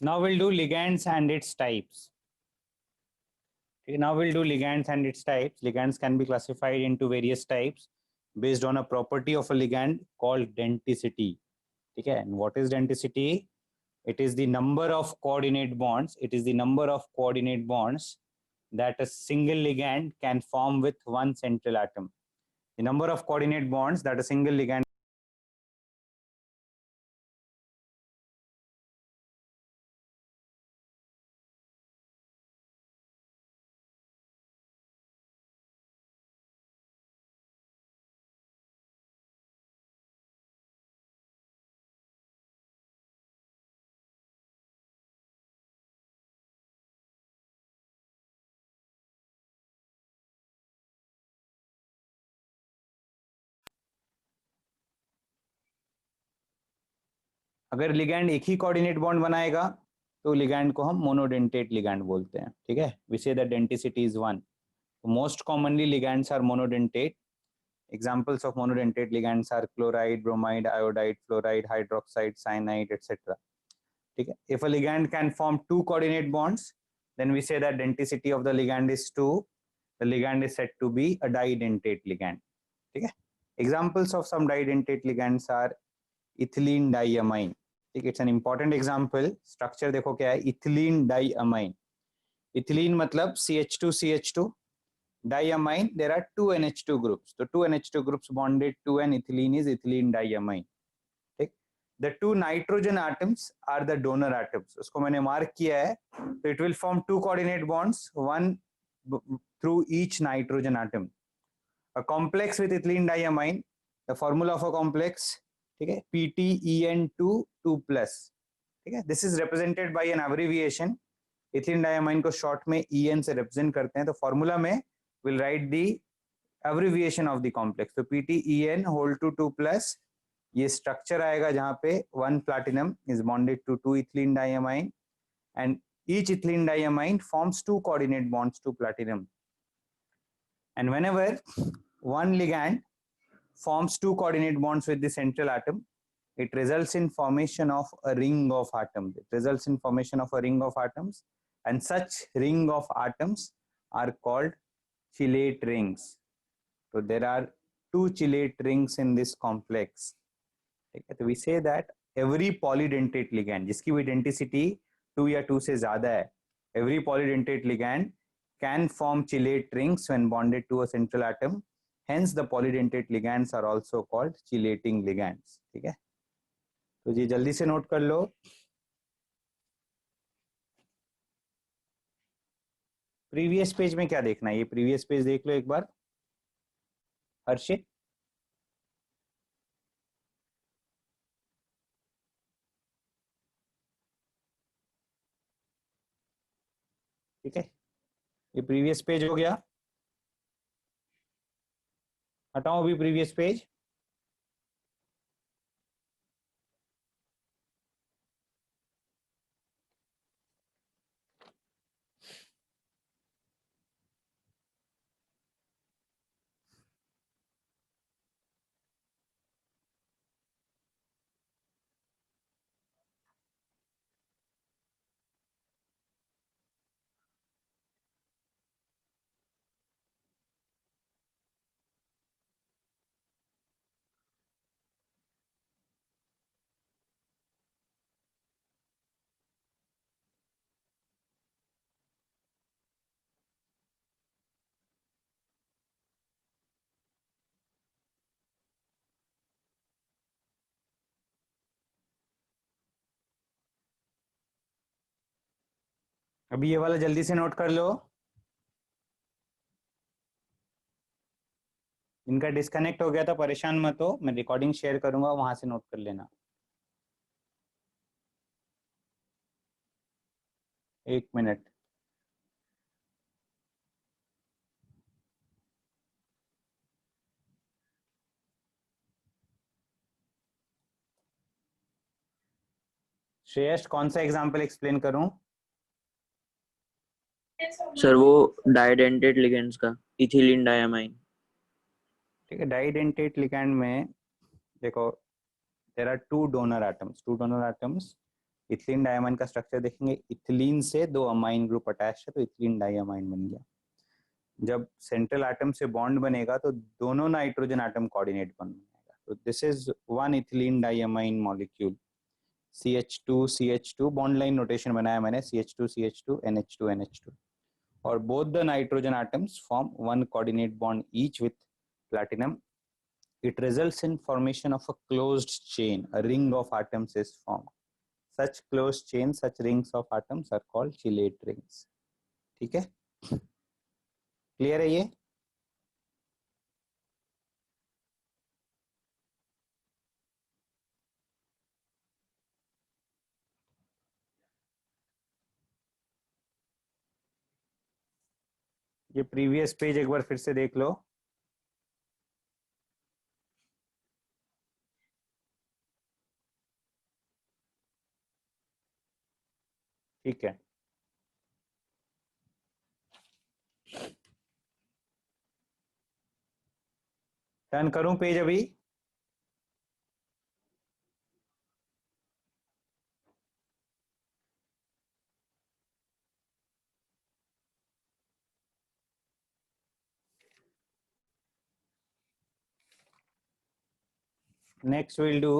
Now we'll do ligands and its types. Okay, now we'll do ligands and its types. Ligands can be classified into various types based on a property of a ligand called denticity. Okay, and what is denticity? It is the number of coordinate bonds. It is the number of coordinate bonds that a single ligand can form with one central atom. The number of coordinate bonds that a single ligand अगर ligand एक ही coordinate bond बनाएगा तो ligand को हम monodentate ligand बोलते हैं. ठीक है, we say that denticity is 1. Most commonly ligands are monodentate. Examples of monodentate ligands are chloride, bromide, iodide, fluoride, hydroxide, cyanide, etc. Okay. If a ligand can form two coordinate bonds, then we say that denticity of the ligand is 2. The ligand is said to be a didentate ligand. Okay. Examples of some didentate ligands are ethylene diamine. It's an important example. Structure देखो क्या है, ethylene diamine. Ethylene मतलब CH2CH2. Diamine, there are two NH2 groups. The two NH2 groups bonded to an ethylene is ethylene diamine. ठीक, the two nitrogen atoms are the donor atoms. उसको मैंने mark किया है. So it will form two coordinate bonds, one through each nitrogen atom. A complex with ethylene diamine, the formula of a complex, ठीक है, PTEN2 2 plus. ठीक है, this is represented by an abbreviation. ethylene diamine को short में EN से represent करते हैं. तो formula में we'll write the abbreviation of the complex. So PTEN whole to 2 plus, ये structure आएगा जहाँ पे 1 platinum is bonded to 2 ethylene diamine and each ethylene diamine forms two coordinate bonds to platinum. And whenever one ligand forms two coordinate bonds with the central atom, it results in formation of a ring of atoms. It results in formation of a ring of atoms, and such ring of atoms are called chelate rings. So there are two chelate rings in this complex. Okay, so we say that every polydentate ligand जिसकी भी denticity 2 या 2 से ज़्यादा है, every polydentate ligand can form chelate rings when bonded to a central atom. Hence the polydentate ligands are also called chelating ligands. ठीक है, तो जी जल्दी से नोट कर लो. प्रीवियस पेज में क्या देखना है, ये प्रीवियस पेज देख लो एक बार हर्षित. ठीक है, ये प्रीवियस पेज हो गया. हटाओ अभी प्रीवियस पेज. अभी ये वाला जल्दी से नोट कर लो, इनका डिस्कनेक्ट हो गया था, परेशान मत हो, मैं रिकॉर्डिंग शेयर करूंगा, वहां से नोट कर लेना। एक मिनट। श्रेयस कौन सा एग्जांपल एक्सप्लेन करूं? सर वो डाइडेंटेट लिगेंड्स का, इथिलीन डायमाइन। ठीक है, डाइडेंटेट लिगैंड में देखो there are two donor atoms. Ethylene diamine का स्ट्रक्चर देखेंगे, इथिलीन से दो अमाइन ग्रुप अटैच है तो इथिलीन डायमाइन बन गया। जब सेंट्रल एटम से बॉन्ड बनेगा तो दोनों नाइट्रोजन एटम कोऑर्डिनेट बनेगा, तो this is one ethylene diamine molecule, CH2 bond line notation बनाया मैंने, CH2 NH2 NH2, और both the nitrogen atoms form one coordinate bond each with platinum. It results in formation of a closed chain, a ring of atoms is formed. Such closed chains, such rings of atoms are called chelate rings. ठीक है, clear है ये? ये previous page एक बार फिर से देख लो। ठीक है, टर्न करूं पेज अभी? नेक्स्ट विल डू,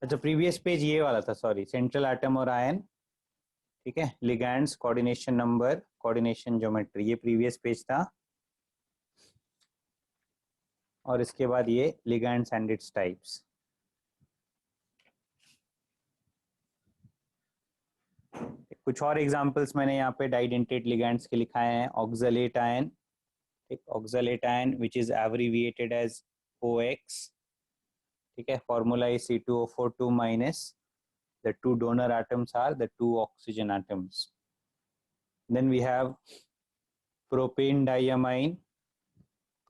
अच्छा प्रीवियस पेज ये वाला था, सॉरी, सेंट्रल एटम और आयन, ठीक है, ligands, coordination number, coordination geometry, ये प्रीवियस पेज था। और इसके बाद ये लिगैंड्स एंड इट्स टाइप्स। कुछ और एग्जांपल्स मैंने यहाँ पे डाइडेंटेट लिगैंड्स के लिखाए हैं। ऑक्सलेट आयन, ठीक, oxalate ion which is abbreviated as OX, ठीक है, formula is C2O4 minus, the two donor atoms are the two oxygen atoms. Then we have propane diamine.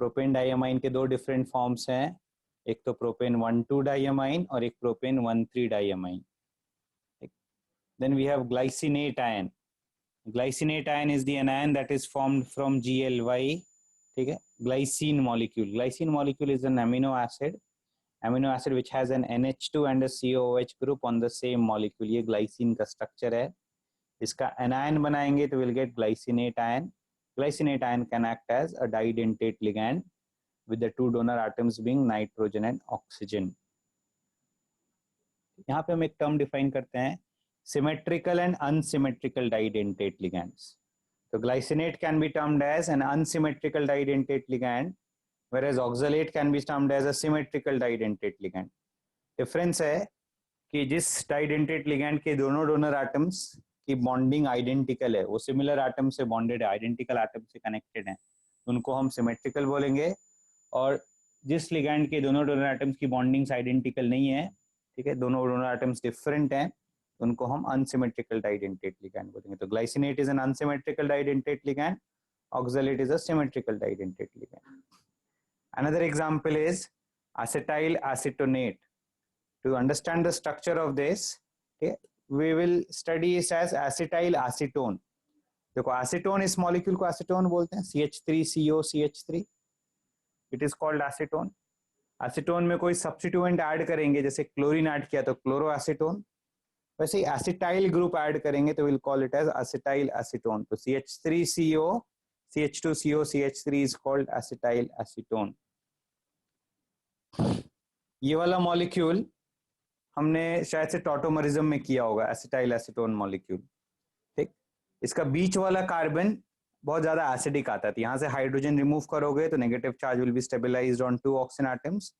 Propane diamine के दो डिफरेंट फॉर्म्स हैं, एक तो propane 1,2 diamine और एक propane 1,3 diamine. Then we have glycinate ion. Glycinate ion is the anion that is formed from GLY, ठीक है, glycine molecule. Glycine molecule is an amino acid which has an NH2 and a COOH group on the same molecule. ये glycine का structure है। इसका anion बनाएंगे तो we'll get glycinate ion. Glycinate ion can act as a didentate ligand with the two donor atoms being nitrogen and oxygen. यहाँ पे हम एक term define करते हैं, symmetrical and unsymmetrical didentate ligands. So glycinate can be termed as an unsymmetrical didentate ligand, whereas oxalate can be termed as a symmetrical didentate ligand. Difference है कि जिस didentate ligand के दोनों donor atoms की bonding identical है, वो similar atom से bonded है, identical atom से connected है, उनको हम symmetrical बोलेंगे, और जिस ligand के दोनों donor atoms की bondings identical नहीं है, ठीक है, दोनों donor atoms different हैं, उनको हम unsymmetrical didentate ligand बोलेंगे। तो glycinate is an unsymmetrical didentate ligand, oxalate is a symmetrical didentate ligand. Another example is acetyl acetonate. To understand the structure of this, okay, we will study it as acetyl acetone. देखो acetone इस molecule को acetone बोलते हैं, CH3COCH3, it is called acetone. acetone में कोई substituent add करेंगे, जैसे chlorine add किया तो क्लोरोएसीटोन, वैसे ही एसिटाइल ग्रुप ऐड करेंगे तो will call it as acetyl acetone. तो CH3CO CH2CO CH3 is called acetyl acetone. ये वाला मॉलिक्यूल हमने शायद से टॉटोमरिज्म में किया होगा, एसिटाइल एसीटोन मॉलिक्यूल, ठीक। इसका बीच वाला कार्बन बहुत ज्यादा एसिडिक आता है, यहाँ से हाइड्रोजन रिमूव करोगे तो negative charge will be stabilised on 2 oxygen atoms,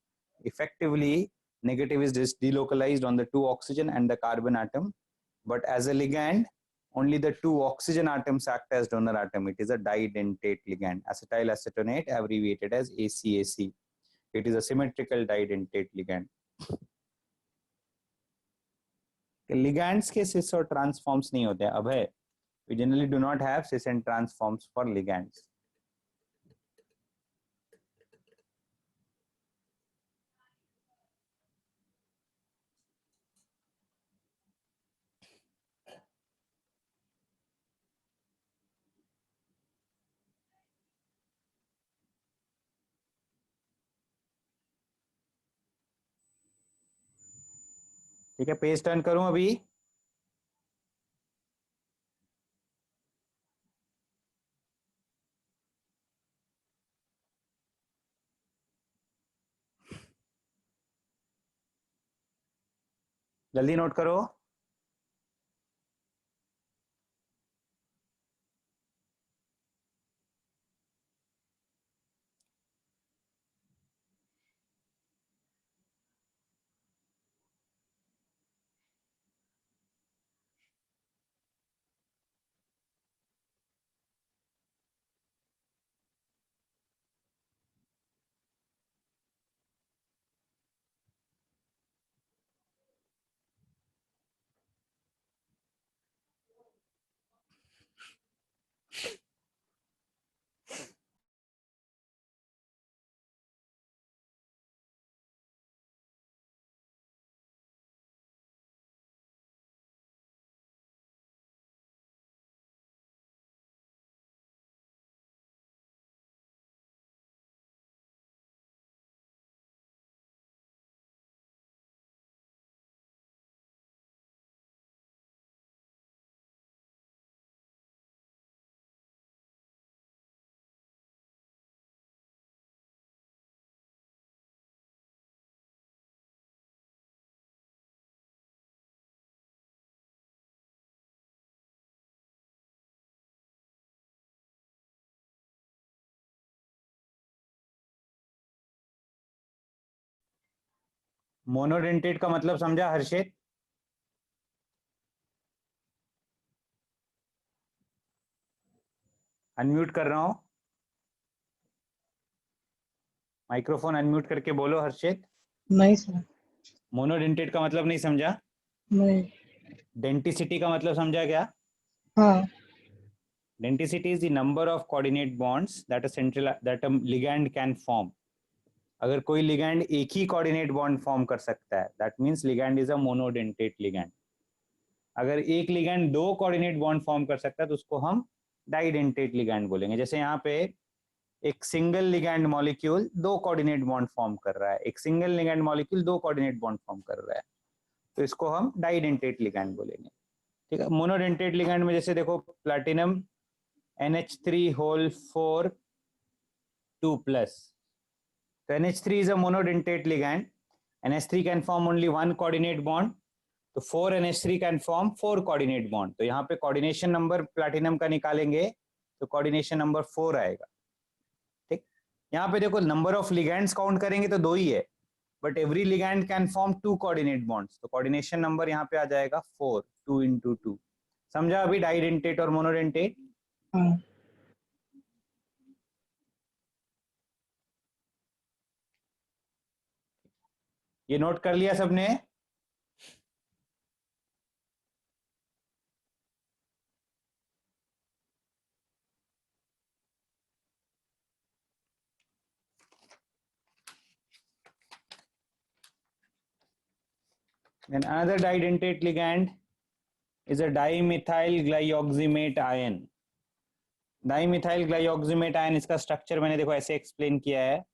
effectively negative is just delocalized on the 2 oxygen and the carbon atom, but as a ligand only the 2 oxygen atoms act as donor atom. It is a didentate ligand, acetyl acetonate, abbreviated as ACAC. It is a symmetrical didentate ligand. Ligands के cis और trans forms नहीं होते हैं. अभय, we generally do not have cis and trans forms for ligands. ठीक है, page turn करूं अभी. जल्दी नोट करो. मोनोडेंटेट का मतलब समझा हर्षित? अनम्यूट कर रहा हूं, माइक्रोफोन अनम्यूट करके बोलो हर्षित. नहीं सर. मोनोडेंटेट का मतलब नहीं समझा? नहीं. डेंटिसिटी का मतलब समझा क्या? हाँ. Denticity is the number of coordinate bonds that a ligand can form. अगर कोई लिगैंड एक ही कोऑर्डिनेट बॉन्ड फॉर्म कर सकता है, that means ligand is a monodentate ligand. अगर एक लिगैंड 2 कोऑर्डिनेट बॉन्ड फॉर्म कर सकता है तो उसको हम डाइडेंटेट लिगैंड बोलेंगे. जैसे यहाँ पे एक single ligand molecule 2 coordinate bond form कर रहा है, एक single ligand molecule 2 coordinate bond form कर रहा है, तो इसको हम डाइडेंटेट लिगैंड बोलेंगे. ठीक है. मोनोडेंटेट लिगैंड में जैसे देखो platinum NH3 2+. So NH3 is a monodentate ligand. NH3 can form only 1 coordinate bond. तो 4NH3 can form 4 coordinate bond. तो यहाँ पे coordination number platinum का निकालेंगे तो coordination number 4 आएगा. ठीक. यहाँ पे देखो number of ligands count करेंगे तो 2 ही है, but every ligand can form 2 coordinate bonds. तो coordination number यहाँ पे आ जाएगा 4, 2 into 2. समझा अभी डाइडेंटेट और मोनोडेंटेट? हाँ. ये नोट कर लिया सबने? Then another didentate ligand is a dimethyl glyoximate ion. Dimethyl glyoximate ion, इसका स्ट्रक्चर मैंने देखो ऐसे एक्सप्लेन किया है.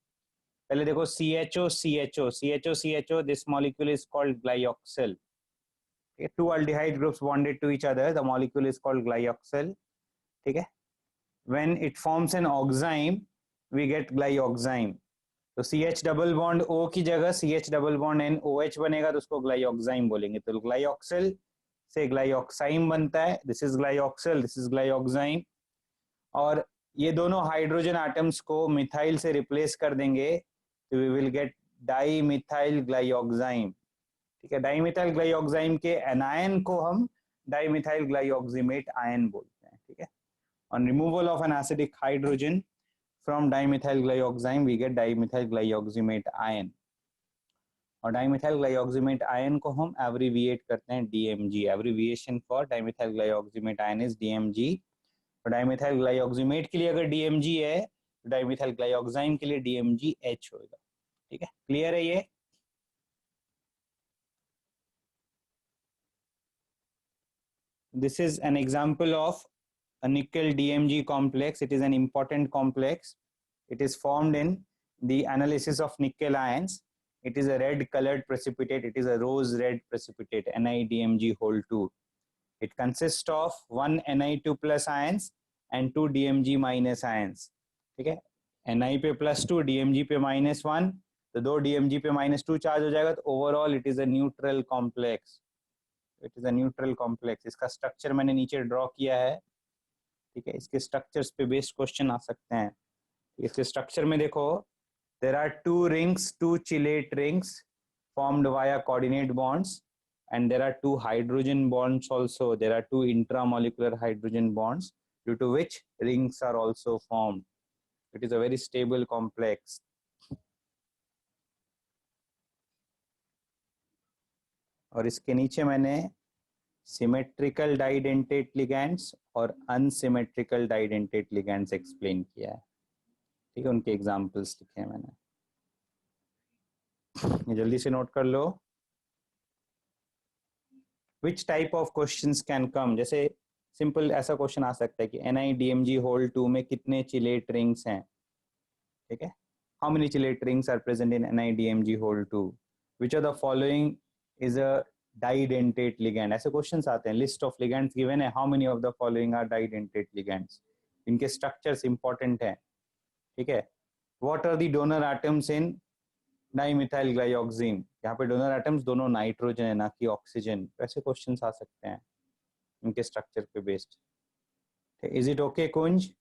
पहले देखो CHO, this molecule is called glyoxal. Okay, 2 aldehyde groups bonded to each other, the molecule is called glyoxal. ठीक है. When it forms an oxime, we get glyoxime. तो CH डबल बॉन्ड O की जगह CH double bond NOH बनेगा तो उसको ग्लाइऑक्साइम बोलेंगे. तो ग्लाइऑक्सल से ग्लाइऑक्साइम बनता है. This is glyoxal, this is glyoxime. और ये दोनों हाइड्रोजन एटम्स को मिथाइल से रिप्लेस कर देंगे तो we will get dimethyl glyoxime, ठीक है। डाइमिथाइल ग्लाइऑक्साइम के एनायन को हम डाइमिथाइल ग्लाइऑक्सिमेट आयन बोलते हैं, ठीक है। On removal of an acidic hydrogen from dimethyl glyoxime we get dimethyl glyoximate ion, और डाइमिथाइल ग्लाइऑक्सिमेट आयन को हम एब्रिविएट करते हैं DMG, abbreviation for dimethyl glyoximate ion is DMG। और डाइमिथाइल ग्लाइऑक्सिमेट के लिए अगर DMG है तो डाइमिथाइल ग्लाइऑक्साइम के लिए DMGH होगा, ठीक है। क्लियर है ये? This is an example of a nickel DMG complex. It is an important complex. It is formed in the analysis of nickel ions. It is a red colored precipitate. It is a rose red precipitate, NiDMG whole 2. It consists of 1 Ni2 plus ions and 2 DMG minus ions, ठीक है। Ni पे +2, DMG पे -1, तो 2 DMG पे -2 charge हो जाएगा, तो overall it is a neutral complex. It is a neutral complex. इसका स्ट्रक्चर मैंने नीचे ड्रॉ किया है, ठीक है। इसके स्ट्रक्चर्स पे बेस्ड क्वेश्चन आ सकते हैं। इसके स्ट्रक्चर में देखो, there are 2 rings, 2 chelate rings formed via coordinate bonds, and there are 2 hydrogen bonds also. There are 2 intramolecular hydrogen bonds, due to which rings are also formed. It is a very stable complex. और इसके नीचे मैंने symmetrical डाइडेंटेट ligands और unsymmetrical डाइडेंटेट ligands explain किया है, ठीक है। उनके एग्जांपल्स लिखे हैं मैंने, ये जल्दी से नोट कर लो। Which type of questions can come, जैसे सिंपल ऐसा क्वेश्चन आ सकता है कि NiDMG होल 2 में कितने चिलेट रिंग्स हैं, ठीक है। How many chelate rings are present in NiDMG whole 2, which are the following is a didentate ligand, ऐसे क्वेश्चंस आते हैं। लिस्ट ऑफ लिगैंड्स गिवन है, how many of the following are didentate ligands, इनके structures important हैं, ठीक है। What are the donor atoms in dimethyl glyoxime, यहाँ पे डोनर एटम्स दोनों नाइट्रोजन है ना कि ऑक्सीजन, ऐसे क्वेश्चंस आ सकते हैं इनके स्ट्रक्चर पे based. Is it okay Kunj?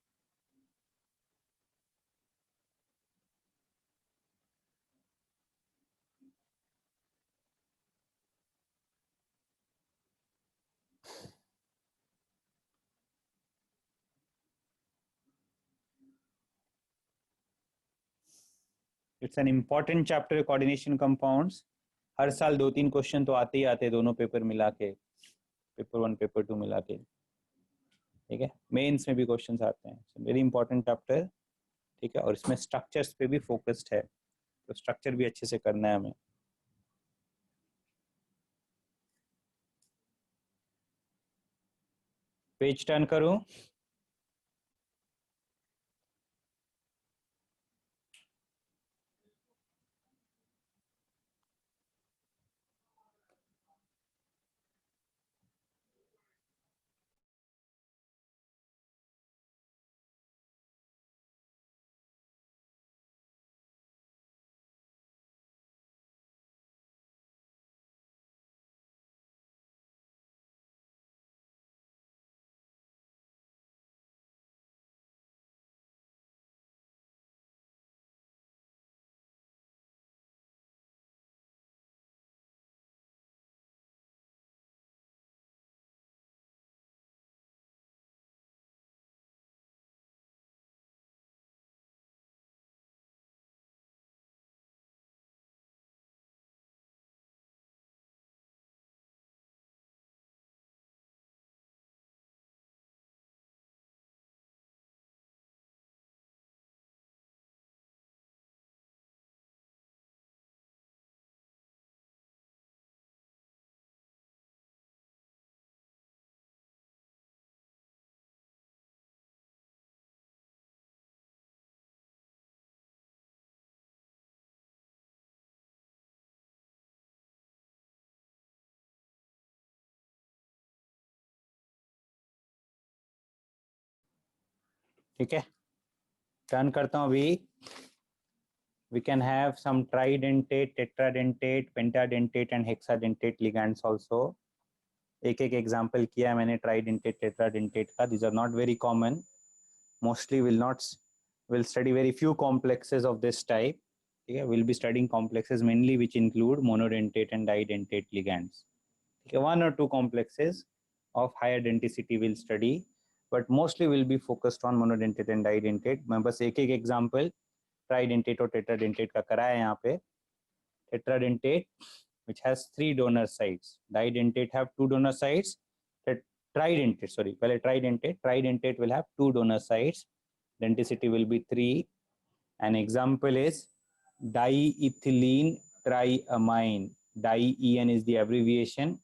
It's an important chapter coordination compounds. हर साल 2-3 क्वेश्चन तो आते ही आते, दोनों पेपर मिला के, पेपर 1 पेपर 2 मिला के, ठीक है। मेंस में भी क्वेश्चंस आते हैं, वेरी इंपॉर्टेंट चैप्टर, ठीक है। और इसमें स्ट्रक्चर्स पे भी फोकस्ड है, तो स्ट्रक्चर भी अच्छे से करना है हमें। पेज टर्न करूं? ठीक है, टर्न करता हूं अभी। We can have some tridentate, tetradentate, pentadentate and hexadentate ligands also. एक एक एग्जाम्पल किया है मैंने ट्राइडेंटेट, टेट्राडेंटेट का। These are not very common. Mostly will study very few complexes of this type. ठीक है, will be studying complexes mainly which include monodentate and डाइडेंटेट ligands, ठीक है, 1 or 2 complexes of higher density will study, but mostly will be focused on monodentate and didentate. मैं बस एक एक example tridentate और tetradentate का कराया है यहाँ पे. Tetradentate which has 3 donor sites, didentate have 2 donor sites, tridentate, sorry, पहले tridentate will have 2 donor sites, denticity will be 3. An example is diethylene triamine. Di-en is the abbreviation.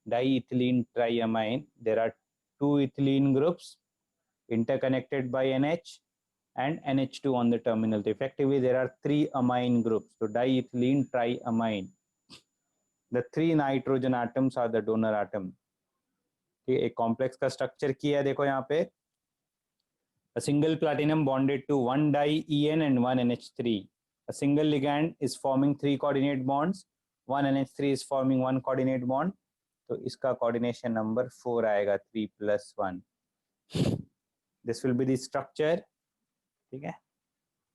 Diethylene triamine, there are 2 ethylene groups interconnected by NH and NH2 on the terminal. So effectively there are 3 amine groups. So diethylene triamine, the 3 nitrogen atoms are the donor atom. एक complex का structure किया है, देखो यहाँ पे a single platinum bonded to 1 di-en and 1 NH3. A single ligand is forming 3 coordinate bonds, 1 NH3 is forming 1 coordinate bond, तो इसका coordination number 4 आएगा, 3 plus 1. This will be the structure, ठीक है.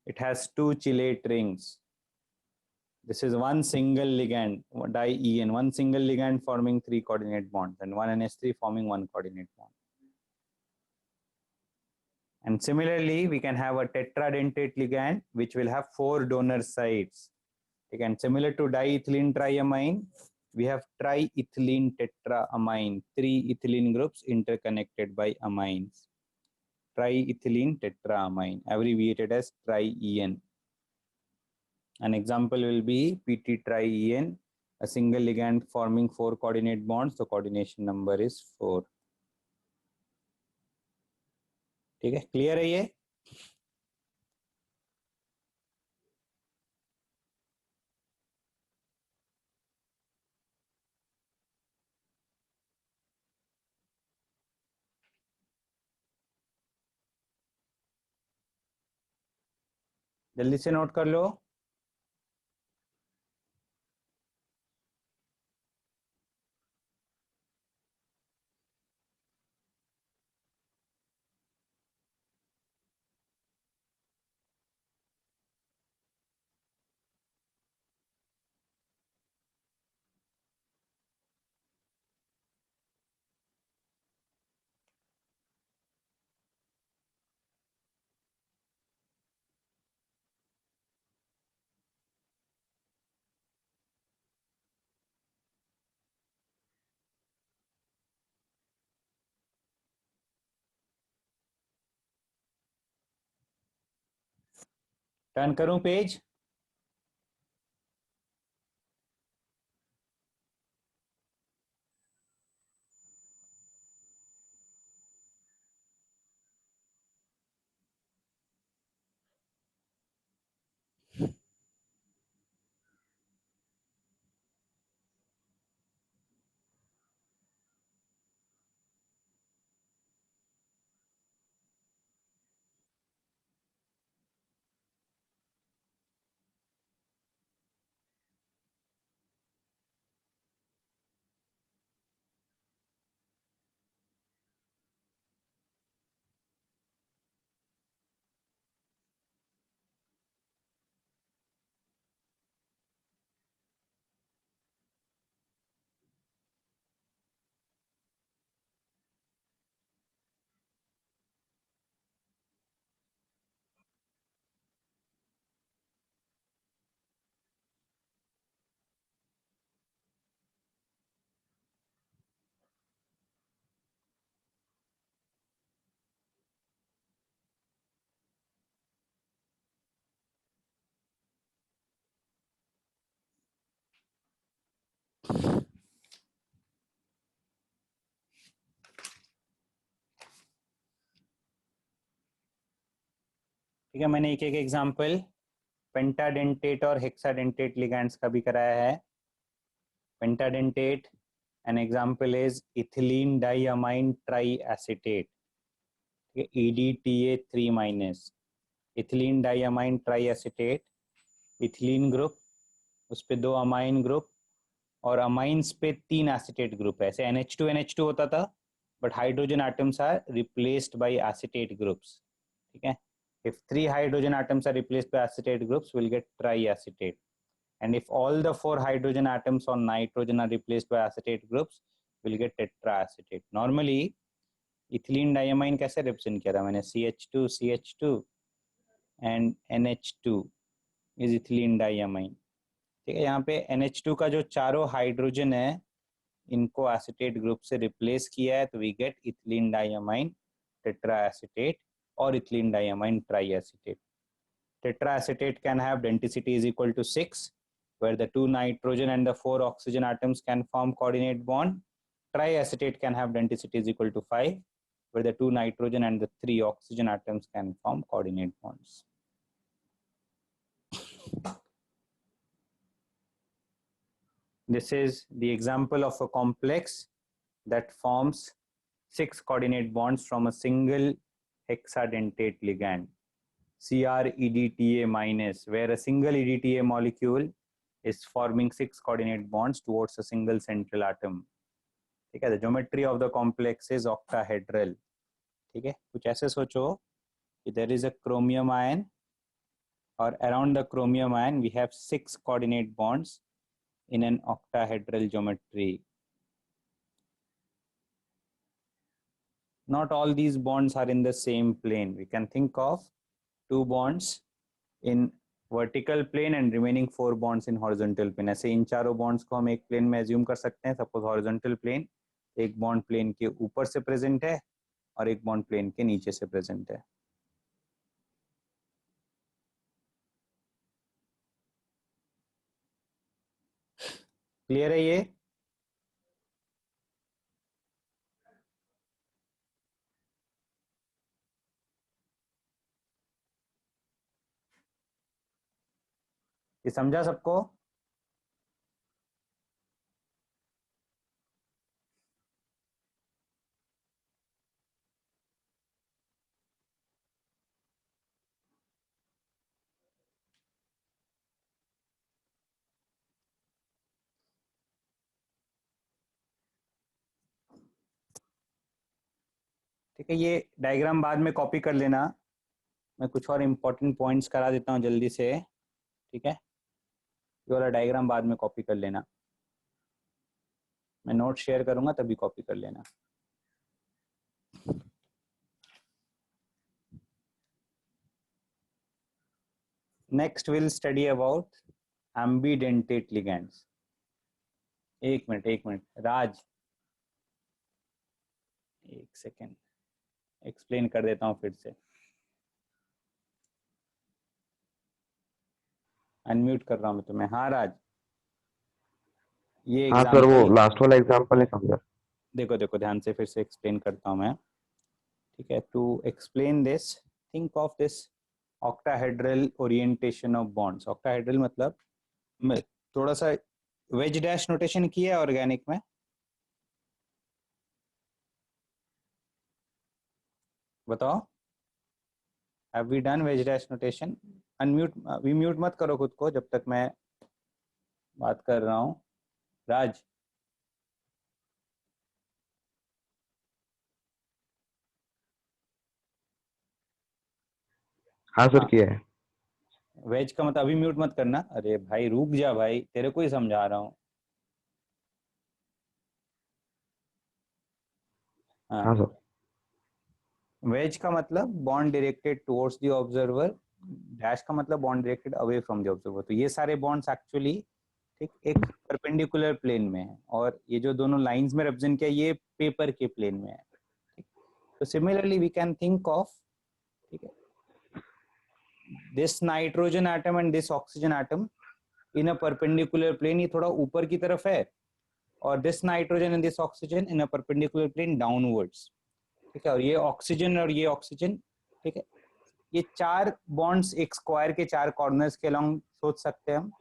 It has 2 chelate rings. This is one single ligand, di-en, one single ligand forming 3 coordinate bonds and 1 NH3 forming 1 coordinate bond. And similarly, we can have a tetradentate ligand which will have 4 donor sites. Again, similar to diethylene triamine, we have triethylene tetraamine, 3 ethylene groups interconnected by amines. Triethylene tetraamine, abbreviated as tri-en. An example will be PT tri-en, a single ligand forming 4 coordinate bonds, so coordination number is 4. ठीक है, clear है ये? जल्दी से note कर लो. Turn करूं page? ठीक है, मैंने एक एक एग्जांपल पेंटाडेंटेट और हेक्साडेंटेट लिगैंड्स का भी कराया है. पेंटाडेंटेट, an example is ethylene diamine triacetate, EDTA3 minus. ethylene diamine triacetate, ethylene group, उस पे 2 अमाइन ग्रुप और अमाइंस पे 3 एसिटेट ग्रुप है. ऐसे NH2 NH2 होता था, but hydrogen atoms are replaced by acetate groups. ठीक है, If 3 hydrogen atoms are replaced by acetate groups, we'll get triacetate. And if all the 4 hydrogen atoms on nitrogen are replaced by acetate groups, we'll get tetraacetate. Normally ethylene diamine कैसे represent किया था मैंने? CH2 CH2 and NH2 is ethylene diamine. ठीक है, यहाँ पे NH2 का जो चारों हाइड्रोजन है इनको एसिटेट ग्रुप से रिप्लेस किया है, तो we get ethylene diamine tetraacetate और ethylene diamine triacetate. Tetraacetate can have density is equal to 6, where the 2 nitrogen and the 4 oxygen atoms can form coordinate bond. Triacetate can have density is equal to 5, where the 2 nitrogen and the 3 oxygen atoms can form coordinate bonds. This is the example of a complex that forms 6 coordinate bonds from a single hexadentate ligand, CrEDTA minus, where a single EDTA molecule is forming 6 coordinate bonds towards a single central atom. ठीक है, the geometry of the complex is octahedral. ठीक है, कुछ ऐसे सोचो कि there is a chromium ion, or around the chromium ion we have 6 coordinate bonds in an octahedral geometry. Not all these bonds are in the same plane. We can think of 2 bonds in vertical plane and remaining 4 bonds in horizontal plane. ऐसे इन चारों bonds को हम एक plane में assume कर सकते हैं. Suppose horizontal plane, एक bond plane के ऊपर से present है और एक bond plane के नीचे से present है. क्लियर है ये? ये समझा सबको? ठीक है, ये डायग्राम बाद में कॉपी कर लेना. मैं कुछ और इम्पोर्टेंट पॉइंट्स करा देता हूँ जल्दी से. ठीक है, ये वाला डायग्राम बाद में कॉपी कर लेना. मैं नोट शेयर करूंगा तभी कॉपी कर लेना. Next will study about ambidentate ligands. एक मिनट राज, एक सेकेंड एक्सप्लेन कर देता हूँ फिर से. अनम्यूट कर रहा हूँ मैं तुम्हें. हाँ राज, ये हाँ सर, वो एग्जांपल लास्ट वाला एग्जांपल नहीं समझा. देखो ध्यान से फिर से एक्सप्लेन करता हूँ मैं. ठीक है, to explain this, think of this octahedral orientation of bonds. Octahedral मतलब थोड़ा सा वेज डैश नोटेशन किया है ऑर्गेनिक में. बताओ, have we done wedge dash notation? Unmute, mute मत करो खुद को जब तक मैं बात कर रहा हूँ. राज, हाँ सर, किया है. वेज का मतलब अभी म्यूट मत करना. अरे भाई रुक जा भाई, तेरे को ही समझा रहा हूँ. हाँ सर. वेज का मतलब bond directed towards the observer, dash का मतलब bond directed away from the observer. तो ये सारे बॉन्ड्स एक्चुअली ठीक एक परपेंडिकुलर प्लेन में है, और ये जो दोनों लाइंस में रिप्रेजेंट किया ये पेपर के प्लेन में है. ठीक, तो similarly we can think of, ठीक है, this nitrogen atom and this oxygen atom in a perpendicular plane. ये थोड़ा ऊपर की तरफ है, और this nitrogen and this oxygen in a perpendicular plane downwards. ठीक है, और ये ऑक्सीजन और ये ऑक्सीजन. ठीक है, ये 4 बॉन्ड्स एक स्क्वायर के 4 कॉर्नर्स के अलोंग सोच सकते हैं हम,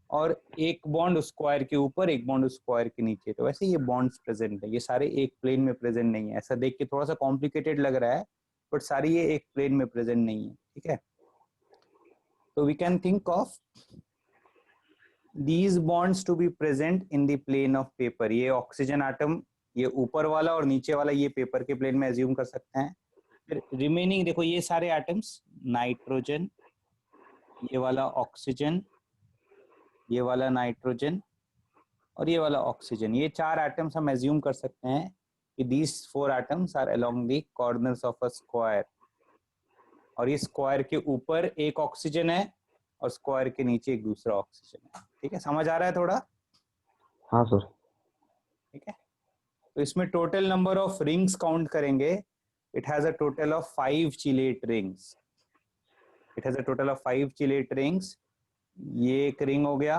और एक बॉन्ड उस स्क्वायर के ऊपर, एक बॉन्ड उस स्क्वायर के नीचे. तो वैसे ये बॉन्ड्स प्रेजेंट है, ये सारे एक प्लेन में प्रेजेंट नहीं है. ऐसा देख के थोड़ा सा कॉम्प्लिकेटेड लग रहा है, बट सारी ये एक प्लेन में प्रेजेंट नहीं है. ठीक है, तो we can think of these bonds to be present in the plane of paper. ये ऑक्सीजन एटम ये ऊपर वाला और नीचे वाला ये पेपर के प्लेन में एज्यूम कर सकते हैं. फिर रिमेनिंग देखो ये सारे एटम्स, नाइट्रोजन, ये वाला ऑक्सीजन, ये वाला नाइट्रोजन और ये वाला ऑक्सीजन, ये 4 एटम्स हम एज्यूम कर सकते हैं कि these 4 atoms are along the corners of a square, और इस स्क्वायर के ऊपर एक ऑक्सीजन है और स्क्वायर के नीचे एक दूसरा ऑक्सीजन है। ठीक है, समझ आ रहा है थोड़ा? हाँ सर। ठीक है, तो इसमें total number of rings count करेंगे, it has a total of 5 chelate rings, it has a total of 5 chelate rings. ये एक रिंग हो गया,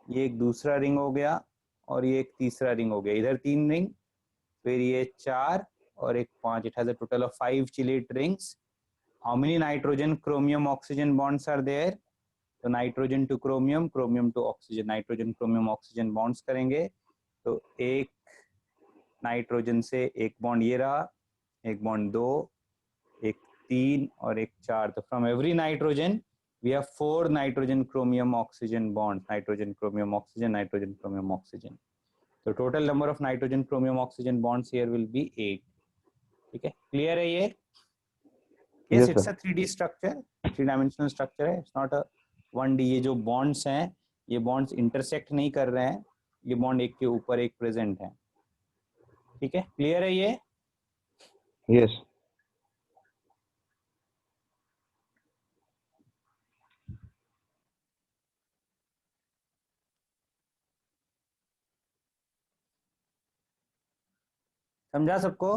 ये एक दूसरा रिंग हो गया और ये एक तीसरा रिंग हो गया, इधर 3 रिंग, फिर ये 4 और एक 5, it has a total of 5 chelate rings. How many nitrogen chromium oxygen bonds are there? तो nitrogen to chromium, chromium to oxygen, nitrogen chromium oxygen bonds करेंगे, तो एक नाइट्रोजन से एक बॉन्ड ये रहा, एक बॉन्ड 2, एक 3 और एक 4, तो from every nitrogen we have 4 nitrogen chromium oxygen bonds, nitrogen chromium oxygen, nitrogen chromium oxygen. So total number of nitrogen chromium oxygen bonds here will be 8. ठीक है, क्लियर है ये? Yes, it's a 3D structure, 3-dimensional structure है, it's not a 1D। ये जो bonds हैं, ये bonds intersect नहीं कर रहे हैं, ये bond एक के ऊपर एक present है। ठीक है, क्लियर है ये? यस। समझा सबको?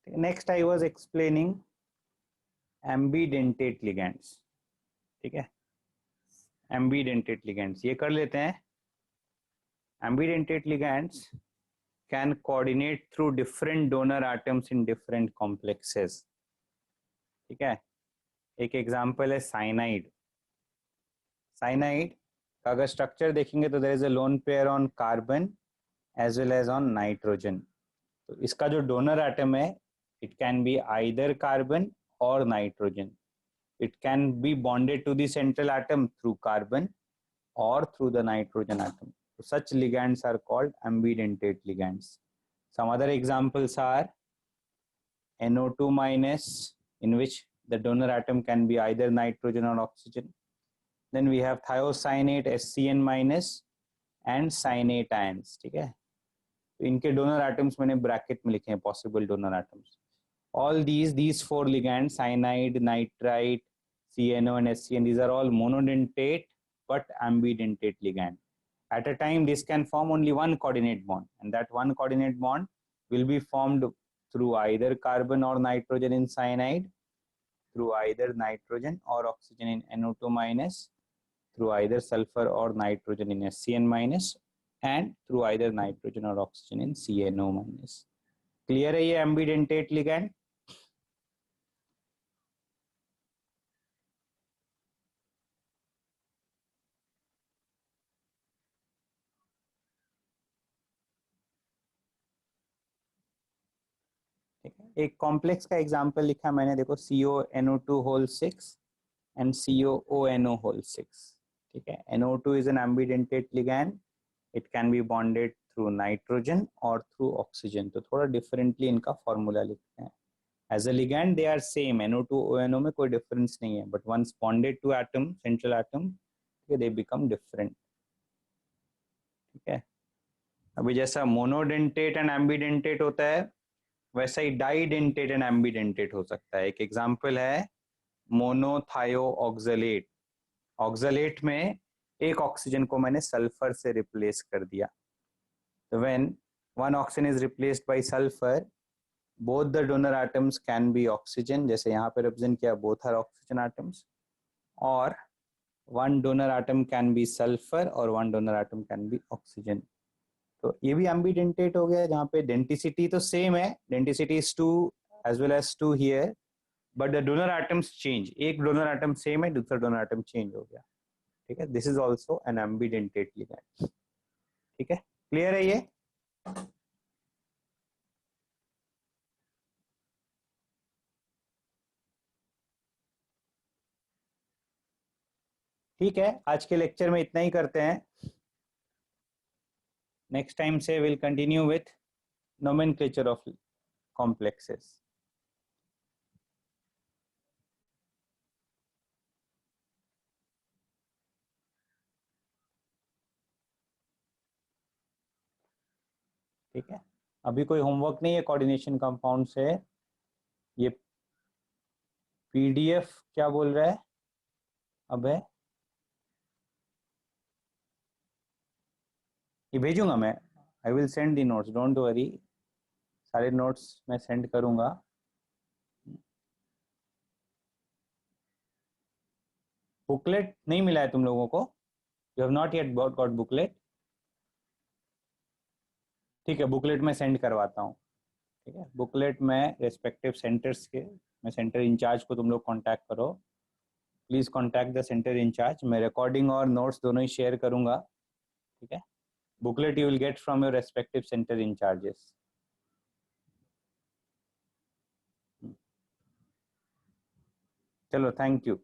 Next I was explaining ambidentate ligands। ठीक है, ambidentate ligands ये कर लेते हैं। ambidentate ligands can coordinate through different donor atoms in different complexes। ठीक है, एक एग्जांपल है साइनाइड। साइनाइड का अगर स्ट्रक्चर देखेंगे तो there is a lone pair on carbon as well as on nitrogen. तो इसका जो डोनर एटम है, it can be either carbon और nitrogen, it can be bonded to the central atom through carbon or through the nitrogen atom. So such ligands are called ambidentate ligands. Some other examples are NO2 minus, in which the donor atom can be either nitrogen or oxygen. Then we have thiocyanate SCN minus and cyanate ions। ठीक है, तो इनके donor atoms मैंने bracket में लिखे हैं, possible donor atoms। All these 4 ligands, cyanide, nitrite, CNO and SCN, these are all monodentate but ambidentate ligand. At a time, this can form only one coordinate bond, and that one coordinate bond will be formed through either carbon or nitrogen in cyanide, through either nitrogen or oxygen in NO2 minus, through either sulfur or nitrogen in SCN minus, and through either nitrogen or oxygen in CNO minus. Clear है ये ambidentate ligand? एक complex का example लिखा मैंने, देखो CONO2 whole 6 and COONO whole 6। ठीक है, NO2 is an ambidentate ligand, it can be bonded through nitrogen or through oxygen। तो थोड़ा डिफरेंटली इनका फॉर्मूला लिखते हैं। As a ligand they are same, NO2 ONO में कोई डिफरेंस नहीं है, but once bonded to atom, central atom, they become different. ठीक है, अभी जैसा मोनोडेंटेट एंड एम्बिडेंटेट होता है, वैसा ही डाइडेंटेट एंड एम्बिडेंटेट हो सकता है। एक एग्जांपल है मोनोथायो ऑक्सलेट। ऑक्सलेट में एक ऑक्सीजन को मैंने सल्फर से रिप्लेस कर दिया, तो when one oxygen is replaced by sulphur, both the donor atoms can be oxygen, जैसे यहाँ पे रिप्रेजेंट किया, बोथ आर ऑक्सीजन एटम्स, और one donor atom can be sulphur और one donor atom can be oxygen. तो ये भी एम्बिडेंटेट हो गया, जहाँ पे डेंटिसिटी तो सेम है, denticity is 2 as well as 2 here, but the donor atoms change, एक डोनर एटम सेम है, दूसरा डोनर एटम चेंज हो गया। ठीक है, this is also an ambidentate ligand. ठीक है, क्लियर है ये? ठीक है, आज के लेक्चर में इतना ही करते हैं. नेक्स्ट टाइम से will continue with nomenclature of complexes. ठीक है, अभी कोई होमवर्क नहीं है कोऑर्डिनेशन कंपाउंड से. ये पीडीएफ क्या बोल रहा है अबे? ये भेजूंगा मैं. I will send the notes, don't worry. सारे नोट्स मैं सेंड करूंगा. बुकलेट नहीं मिला है तुम लोगों को? You have not yet got booklet? ठीक है, बुकलेट मैं सेंड करवाता हूँ. ठीक है, बुकलेट में रेस्पेक्टिव सेंटर्स के, मैं सेंटर इंचार्ज को तुम लोग कांटेक्ट करो. Please contact the centre incharge. मैं रिकॉर्डिंग और नोट्स दोनों ही शेयर करूंगा. ठीक है, booklet you will get from your respective centre incharges. चलो, थैंक यू.